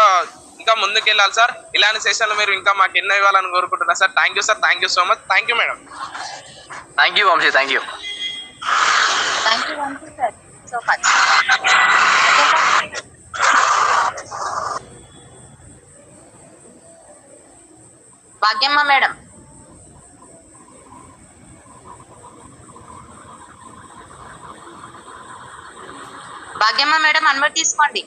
ఇంకా ముందుకెళ్ళాలి సార్. ఇలాంటి సెషన్లు మీరు ఇంకా మాకు ఎన్నో ఇవ్వాలని కోరుకుంటున్నా sir. Thank you sir. Thank you so much. Thank you madam. Thank you Vamsi. Thank you. Thank you Vamsi sir so much. Bhagyamma madam. Bhagyamma madam unmute తీసుకోండి.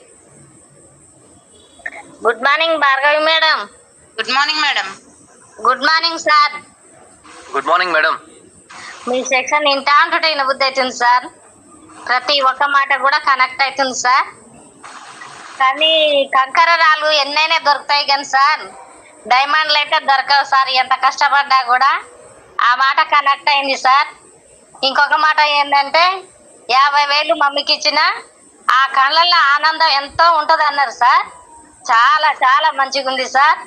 Good morning Bhargavi madam. Good morning madam. Good morning sir. Good morning madam. మీ section ఇంటా అంటుంటే బుద్ధి అవుతుంది sir. ప్రతి ఒక్క మాట కూడా కనెక్ట్ అవుతుంది సార్. కానీ కంకరరాలు ఎన్నైనా దొరుకుతాయి కానీ సార్ డైమండ్లు అయితే దొరకవు సార్. ఎంత కష్టపడ్డా కూడా. ఆ మాట కనెక్ట్ అయింది సార్. ఇంకొక మాట ఏంటంటే 50,000 మమ్మీకి ఇచ్చిన ఆ కళ్ళల్లో ఆనందం ఎంతో ఉంటది అన్నారు సార్. చాలా చాలా మంచిగా ఉంది సార్.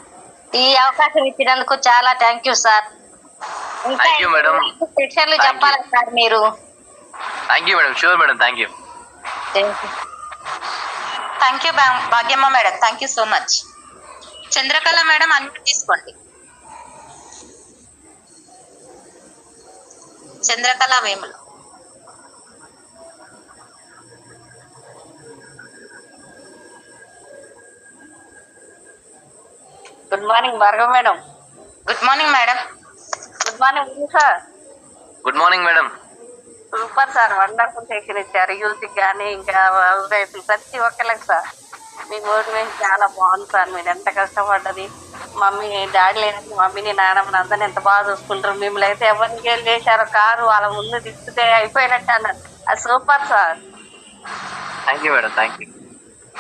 ఈ అవకాశం ఇచ్చినందుకు చాలా థ్యాంక్ యూ సార్. ఇంకా Thank you, madam. శిక్షలు Thank చెప్పాలి you. సార్ మీరు. Thank you madam, sure madam, thank you. Thank you Bhagyamma madam, thank you so much. Chandrakala madam unmute తీసుకోండి. Chandrakala Vemulu. Good morning Bhargav madam. Good morning madam. Good morning sir. Good morning madam. Super sir, wonderful section ఇచ్చారు. Youth కానీ ఇంకా ప్రతి ఒక్కరికి sir మీ motivation చాలా బాగుంది sir. మీరు ఎంత కష్టపడ్డది, మమ్మీ డాడీ లేనప్పుడు మమ్మీని నాన్నమ్మని అందరిని ఎంత బాగా చూసుకుంటారు. మిమ్మల్ని అయితే ఎవరికి వెళ్ళి చేశారో కారు వాళ్ళ ముందు తిప్పితే అయిపోయినట్టు అన్నారు. అది super sir. Thank you madam, thank you.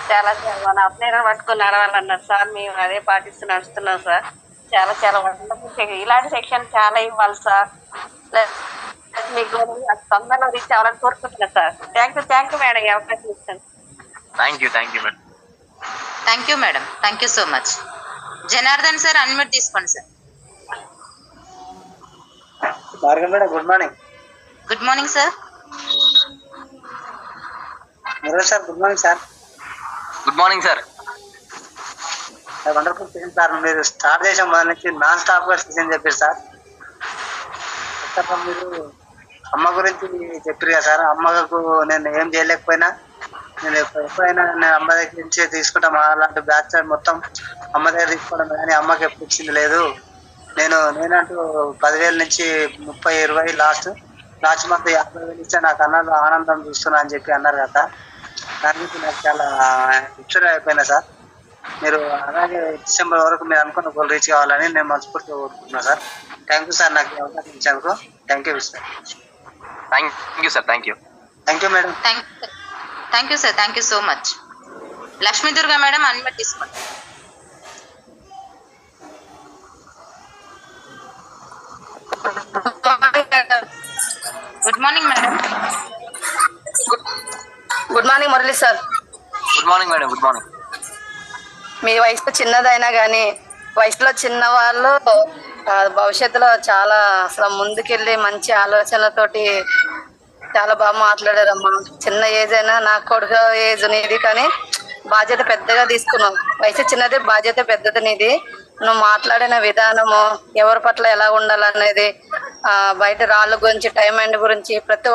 చాలా చాలా మన అప్లైన పట్టుకుని నడవాలన్నారు సార్. మేము అదే పాటిస్తూ నడుస్తున్నాం సార్. చాలా చాలా వండర్ఫుల్ సెక్షన్. ఇలాంటి సెక్షన్ చాలా ఇవ్వాలి సార్. మీకు తొందరలో రీచ్ అవ్వాలని కోరుకుంటున్నాను సార్. థ్యాంక్ యూ మేడం, ఈ అవకాశం ఇస్తాను. Thank you madam. Thank you madam, thank you so much. Janardhan sir unmute తీసుకోండి sir. Madam good morning. Good morning sir. Murali sir good morning sir. Good morning sir. Wonderful session sir. మీరు start చేసిన మొదటి నుంచి non stop గా session చెప్పారు sir. మీరు అమ్మ గురించి చెప్పారు కదా సార్. అమ్మకు నేను ఏం చేయలేకపోయినా నేను ఎప్పుడైనా నేను అమ్మ దగ్గర నుంచి తీసుకుంటా. మా అలాంటి బ్యాచ్ మొత్తం అమ్మ దగ్గర తీసుకోవడం కానీ అమ్మకి ఎప్పుడు ఇచ్చింది లేదు. నేనంటూ 10,000 నుంచి 30, 20 లాస్ట్ మంత్ 50,000 ఇచ్చా. నాకు అన్నది ఆనందం చూస్తున్నా అని చెప్పి అన్నారు కదా. దాని నుంచి నాకు చాలా ఇన్స్పైర్ అయిపోయినా సార్. మీరు అలాగే డిసెంబర్ వరకు మీరు అనుకున్న గోల్ రీచ్ కావాలని నేను మనస్ఫూర్తిగా కోరుకుంటున్నాను సార్. థ్యాంక్ యూ సార్, నాకు ఈ అవకాశం ఇచ్చినందుకు. Thank you sir. Thank you sir, thank you. Thank you madam. Thank you sir, thank you so much. Lakshmi Durga madam unmute తీసుకోండి. Good morning madam. Good morning Murali sir. Good morning madam, good morning. మీ వయసు చిన్నదైనా కానీ వయసులో చిన్న వాళ్ళు భవిష్యత్తులో చాలా అసలు ముందుకెళ్ళి మంచి ఆలోచనలతోటి చాలా బాగా మాట్లాడారమ్మా. చిన్న ఏజ్ అయినా నా కొడుకు ఏజ్ నీది కానీ బాధ్యత పెద్దగా తీసుకున్నావు. వయసు చిన్నది, బాధ్యత పెద్దది నీది. నువ్వు మాట్లాడిన విధానము, ఎవరి పట్ల ఎలా ఉండాలనేది, బయట రాళ్ళ గురించి, టైం అండ్ గురించి ప్రతి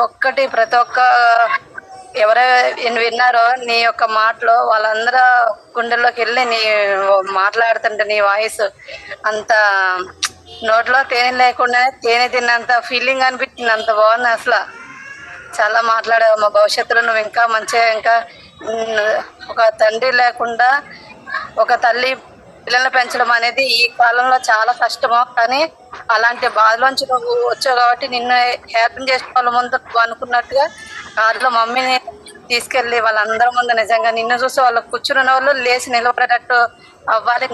ఒక్క ఎవరో విన్నారో నీ యొక్క మాటలో వాళ్ళందరూ గుండెల్లోకి వెళ్ళి నీ మాట్లాడుతుంటే నీ వాయిస్ అంత నోట్లో తేనె లేకుండా తేనె తిన్నంత ఫీలింగ్ అనిపించింది. అంత బాగుంది అసలు. చాలా మాట్లాడావు. మా భవిష్యత్తులో నువ్వు ఇంకా మంచిగా, ఇంకా ఒక తండ్రి లేకుండా ఒక తల్లి పిల్లల్ని పెంచడం అనేది ఈ కాలంలో చాలా కష్టము. కానీ అలాంటి బాధలోంచి నువ్వు వచ్చావు కాబట్టి నిన్ను హ్యాపీ చేసిన వాళ్ళ ముందు నువ్వు అనుకున్నట్టుగా కారులో మమ్మీని తీసుకెళ్ళి వాళ్ళందరి ముందు నిజంగా నిన్ను చూసి వాళ్ళు కూర్చున్న వాళ్ళు లేచి నిలబడేటట్టు అవ్వాలి.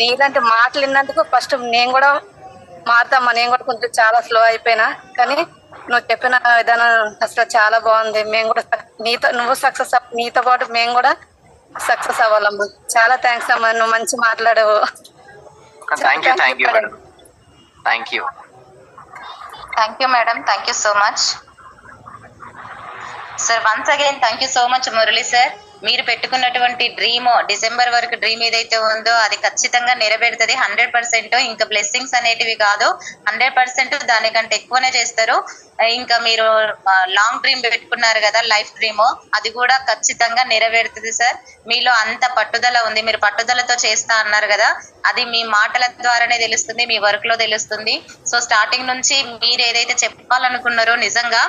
నీలాంటి మాటలు విన్నందుకు ఫస్ట్ నేను కూడా మారుతామా. నేను కూడా కొంచెం చాలా స్లో అయిపోయినా కానీ నువ్వు చెప్పిన విధానం అసలు చాలా బాగుంది. మేము కూడా నువ్వు సక్సెస్ నీతో పాటు మేము కూడా సక్సెస్ అవ్వాలమ్మా. చాలా థ్యాంక్స్ అమ్మా, నువ్వు మంచి మాట్లాడావు. Thank you madam, thank you. Thank you madam, thank you so much sir. Once again thank you so much Murali sir. మీరు పెట్టుకున్నటువంటి డ్రీమ్, డిసెంబర్ వరకు డ్రీమ్ ఏదైతే ఉందో అది ఖచ్చితంగా నెరవేరుతుంది 100%. ఇంకా బ్లెస్సింగ్స్ అనేటివి కాదు, 100% దానికంటే ఎక్కువనే చేస్తారు. ఇంకా మీరు లాంగ్ డ్రీమ్ పెట్టుకున్నారు కదా, లైఫ్ డ్రీమ్, అది కూడా ఖచ్చితంగా నెరవేరుతుంది సార్. మీలో అంత పట్టుదల ఉంది, మీరు పట్టుదలతో చేస్తా అన్నారు కదా, అది మీ మాటల ద్వారానే తెలుస్తుంది, మీ వర్క్ లో తెలుస్తుంది. సో స్టార్టింగ్ నుంచి మీరు ఏదైతే చెప్పాలనుకున్నారో నిజంగా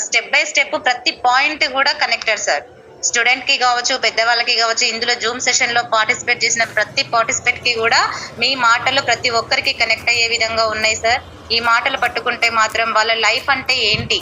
స్టెప్ బై స్టెప్ ప్రతి పాయింట్ కూడా కనెక్టెడ్ సార్. స్టూడెంట్ కి కావచ్చు, పెద్దవాళ్ళకి కావచ్చు, ఇందులో జూమ్ సెషన్ లో పార్టిసిపేట్ చేసిన ప్రతి పార్టిసిపేట్ కి కూడా మీ మాటలు ప్రతి ఒక్కరికి కనెక్ట్ అయ్యే విధంగా ఉన్నాయి సార్. ఈ మాటలు పట్టుకుంటే మాత్రం వాళ్ళ లైఫ్ అంటే ఏంటి,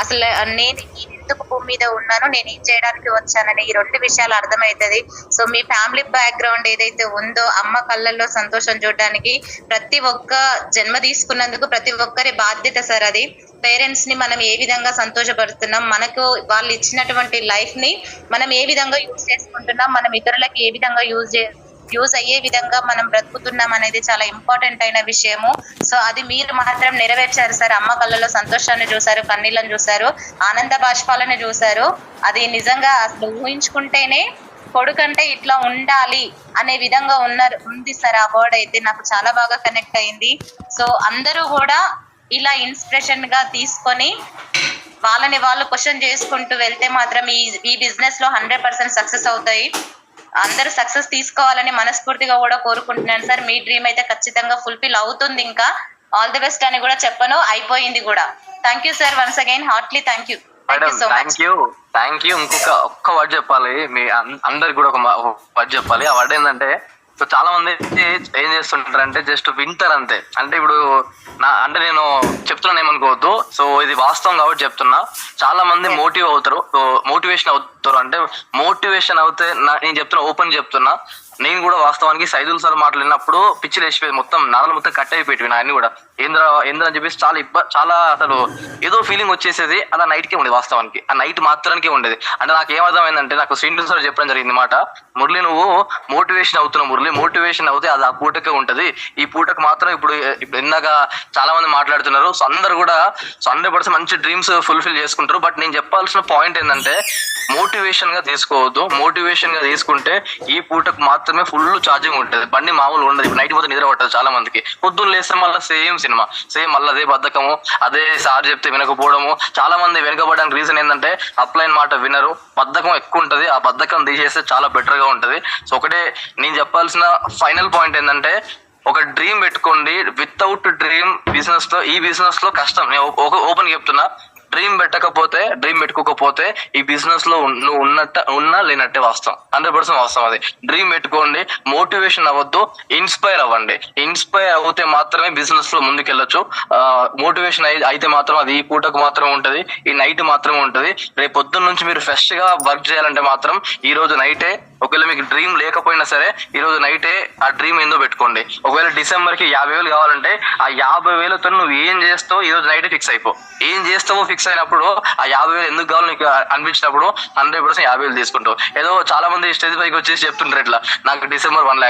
అసలు నేను ఎందుకు భూమి మీద ఉన్నాను, నేను ఏం చేయడానికి వచ్చానని ఈ 2 విషయాలు అర్థమవుతుంది. సో మీ ఫ్యామిలీ బ్యాక్గ్రౌండ్ ఏదైతే ఉందో, అమ్మ కళ్ళల్లో సంతోషం చూడడానికి ప్రతి ఒక్క జన్మ తీసుకున్నందుకు ప్రతి ఒక్కరి బాధ్యత సార్ అది. పేరెంట్స్ ని మనం ఏ విధంగా సంతోషపడుతున్నాం, మనకు వాళ్ళు ఇచ్చినటువంటి లైఫ్ ని మనం ఏ విధంగా యూజ్ చేసుకుంటున్నాం, మనం ఇతరులకి ఏ విధంగా యూజ్ అయ్యే విధంగా మనం బ్రతుకుతున్నాం అనేది చాలా ఇంపార్టెంట్ అయిన విషయము. సో అది మీరు మాత్రం నెరవేర్చారు సార్. అమ్మ కళ్ళలో సంతోషాన్ని చూసారు, కన్నీళ్ళని చూసారు, ఆనంద బాష్పాలను చూసారు. అది నిజంగా అసలు ఊహించుకుంటేనే కొడుకంటే ఇట్లా ఉండాలి అనే విధంగా ఉంది సార్. ఆ వర్డ్ అయితే నాకు చాలా బాగా కనెక్ట్ అయింది. సో అందరూ కూడా ఇలా ఇన్స్పిరేషన్ గా తీసుకొని వాళ్ళని వాళ్ళు క్వశ్చన్ చేసుకుంటూ వెళ్తే మాత్రం ఈ బిజినెస్ లో 100% సక్సెస్ అవుతాయి. అందరూ సక్సెస్ తీసుకోవాలని మనస్ఫూర్తిగా కూడా కోరుకుంటున్నాను సార్. మీ డ్రీమ్ అయితే ఖచ్చితంగా ఫుల్ఫిల్ అవుతుంది. ఇంకా ఆల్ ది బెస్ట్ అని కూడా చెప్పను, అయిపోయింది కూడా. Thank you sir, once again heartily thank you. Thank you. ఒక్క వర్డ్ చెప్పాలి, మీ అందరికి కూడా ఒక వర్డ్ చెప్పాలి. ఆ వర్డ్ ఏంటంటే, సో చాలా మంది ఏం చేస్తుంటారు అంటే జస్ట్ వింటారు అంతే. అంటే ఇప్పుడు నేను చెప్తున్నాను ఏమనుకోవద్దు, సో ఇది వాస్తవం కాబట్టి చెప్తున్నా. చాలా మంది మోటివ్ అవుతారు, సో మోటివేషన్ అవుతారు. అంటే మోటివేషన్ అవుతే నేను చెప్తున్నా, ఓపెన్ చెప్తున్నా, నేను కూడా వాస్తవానికి సైదుల్ సార్ మాట్లాడినప్పుడు పిచ్చి లేచిపోయింది, మొత్తం నరాలు మొత్తం కట్ అయిపోయి అన్ని కూడా ఏంద్ర అని చెప్పేసి చాలా అసలు ఏదో ఫీలింగ్ వచ్చేసేది. అలా నైట్ కే ఉండేది, వాస్తవానికి ఆ నైట్ మాత్రానికే ఉండేది. అంటే నాకు ఏమర్థమైందంటే, నాకు శ్రీనివాస్ సార్ చెప్పడం జరిగింది మాట, మురళి నువ్వు మోటివేషన్ అవుతున్నావు, మురళి మోటివేషన్ అవుతే అది ఆ పూటకే ఉంటది, ఈ పూటకు మాత్రం ఇప్పుడు ఇందాక చాలా మంది మాట్లాడుతున్నారు. సో అందరు కూడా 100% మంచి డ్రీమ్స్ ఫుల్ఫిల్ చేసుకుంటారు. బట్ నేను చెప్పాల్సిన పాయింట్ ఏంటంటే, మోటివేషన్ గా తీసుకోవద్దు. మోటివేషన్ గా తీసుకుంటే ఈ పూటకు మాత్రమే ఫుల్ ఛార్జింగ్ ఉంటుంది, బండి మామూలు ఉండదు. ఇప్పుడు నైట్ మొత్తం నిద్ర పట్టదు చాలా మందికి. పొద్దున్న లేస్తే మళ్ళీ సేమ్ సినిమా, సేమ్ మళ్ళీ అదే బద్ధకము, అదే సార్ చెప్తే వినకపోవడము. చాలా మంది వెనకబడడానికి రీజన్ ఏంటంటే అప్లైన్ మాట వినరు, బద్ధకం ఎక్కువ ఉంటది. ఆ బద్ధకం తీసేస్తే చాలా బెటర్ గా ఉంటది. సో ఒకటే నేను చెప్పాల్సిన ఫైనల్ పాయింట్ ఏంటంటే, ఒక డ్రీమ్ పెట్టుకోండి. వితౌట్ డ్రీమ్ బిజినెస్ లో, ఈ బిజినెస్ లో కష్టం. నేను ఓపెన్ చెప్తున్నా, డ్రీమ్ పెట్టుకోకపోతే ఈ బిజినెస్ లో నువ్వు ఉన్నా లేనట్టే వాస్తవం, 100% వాస్తవం. అది డ్రీమ్ పెట్టుకోండి, మోటివేషన్ అవ్వద్దు, ఇన్స్పైర్ అవ్వండి. ఇన్స్పైర్ అవుతే మాత్రమే బిజినెస్ లో ముందుకెళ్ళొచ్చు. మోటివేషన్ అయితే మాత్రం అది ఈ పూటకు మాత్రం ఉంటది, ఈ నైట్ మాత్రమే ఉంటది. రేపు పొద్దున్న నుంచి మీరు ఫ్రెష్ గా వర్క్ చేయాలంటే మాత్రం ఈ రోజు నైటే, ఒకవేళ మీకు డ్రీమ్ లేకపోయినా సరే ఈ రోజు నైటే ఆ డ్రీమ్ ఏందో పెట్టుకోండి. ఒకవేళ డిసెంబర్ కి 50,000 కావాలంటే ఆ 50,000తో నువ్వు ఏం చేస్తావు ఈ రోజు నైటే ఫిక్స్ అయిపో. ఏం చేస్తావో ఫిక్స్ అయినప్పుడు ఆ 50,000 ఎందుకు కావాలో నీకు అనిపించినప్పుడు 100% 50,000 తీసుకుంటావు. ఏదో చాలా మంది స్టేజ్ పైకి వచ్చేసి చెప్తుంటారు ఇట్లా, నాకు డిసెంబర్ 1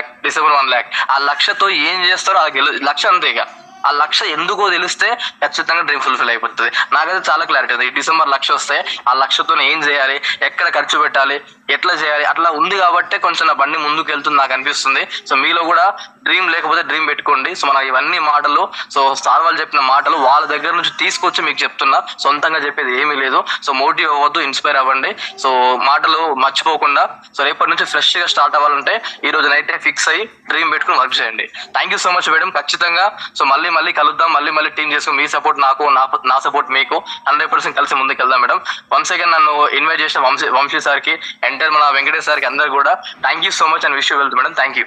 lakh. ఆ లక్షతో ఏం చేస్తారో ఆ లక్ష అంతే. ఇక ఆ లక్ష ఎందుకో తెలిస్తే ఖచ్చితంగా డ్రీమ్ ఫుల్ఫిల్ అయిపోతుంది. నాకైతే చాలా క్లారిటీ ఉంది. ఈ డిసెంబర్ లక్ష వస్తే ఆ లక్షతో ఏం చేయాలి, ఎక్కడ ఖర్చు పెట్టాలి, ఎట్లా చేయాలి, అట్లా ఉంది కాబట్టి కొంచెం నా బండి ముందుకు వెళ్తుంది నాకు అనిపిస్తుంది. సో మీలో కూడా డ్రీమ్ లేకపోతే డ్రీమ్ పెట్టుకోండి. సో మన ఇవన్నీ మాటలు, సో సార్ వాళ్ళు చెప్పిన మాటలు వాళ్ళ దగ్గర నుంచి తీసుకొచ్చి మీకు చెప్తున్నా, సొంతంగా చెప్పేది ఏమీ లేదు. సో మోటివ్ అవ్వద్దు, ఇన్స్పైర్ అవ్వండి. సో మాటలు మర్చిపోకుండా, సో రేపటి నుంచి ఫ్రెష్ గా స్టార్ట్ అవ్వాలంటే ఈ రోజు నైట్ ఫిక్స్ అయ్యి డ్రీమ్ పెట్టుకుని వర్క్ చేయండి. Thank you so much madam. ఖచ్చితంగా సో మళ్ళీ కలుద్దాం, మళ్ళీ టీమ్ చేసుకుని మీ సపోర్ట్ నాకు, నా సపోర్ట్ మీకు, 100% కలిసి ముందుకు వెళ్దాం మేడం. వన్స్ అగైన్ నన్ను ఇన్వైట్ చేసిన వంశీ సార్ కి, ఎంటర్ మన వెంకటేష్ సార్ కి అందరు కూడా thank you so much and wish you wealth madam. Thank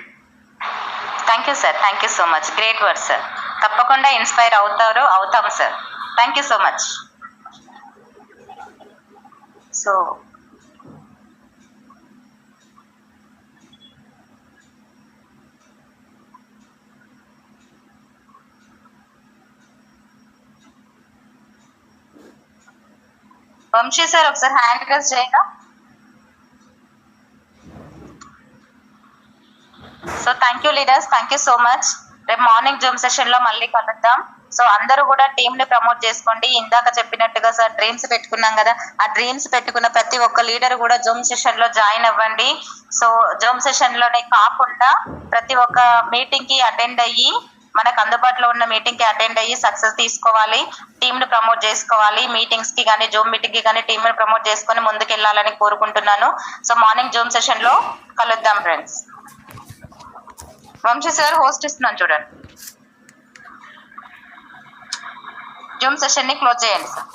you sir, thank you so much. Great word sir. తప్పకుండా ఇన్స్పైర్ అవుతాం సార్. Thank you so much. So Vamshi sir ఒకసారి హ్యాండ్ రైజ్ చేయగా. So thank you leaders, thank you so much. రేపు morning zoom session లో మళ్ళీ కలుద్దాం. So అందరూ కూడా టీమ్ ని ప్రమోట్ చేసుకోండి. ఇందాక చెప్పినట్టుగా సార్ డ్రీమ్స్ పెట్టుకున్నాం కదా, ఆ డ్రీమ్స్ పెట్టుకున్న ప్రతి ఒక్క లీడర్ కూడా జూమ్ సెషన్ లో జాయిన్ అవ్వండి. సో జూమ్ సెషన్ లోనే కాకుండా ప్రతి ఒక్క మీటింగ్ కి అటెండ్ అయ్యి, మనకు అందుబాటులో ఉన్న మీటింగ్ కి అటెండ్ అయ్యి సక్సెస్ తీసుకోవాలి, టీమ్ ని ప్రమోట్ చేసుకోవాలి. మీటింగ్స్ కి కానీ జూమ్ మీటింగ్ కి కానీ టీమ్ ని ప్రమోట్ చేసుకొని ముందుకు వెళ్ళాలని కోరుకుంటున్నాను. సో మార్నింగ్ జూమ్ సెషన్ లో కలుద్దాం ఫ్రెండ్స్. వంశీ సార్ హోస్ట్ ఇస్తున్నాను చూడండి. జూమ్ సెషన్ ని క్లోజ్ చేయండి సార్.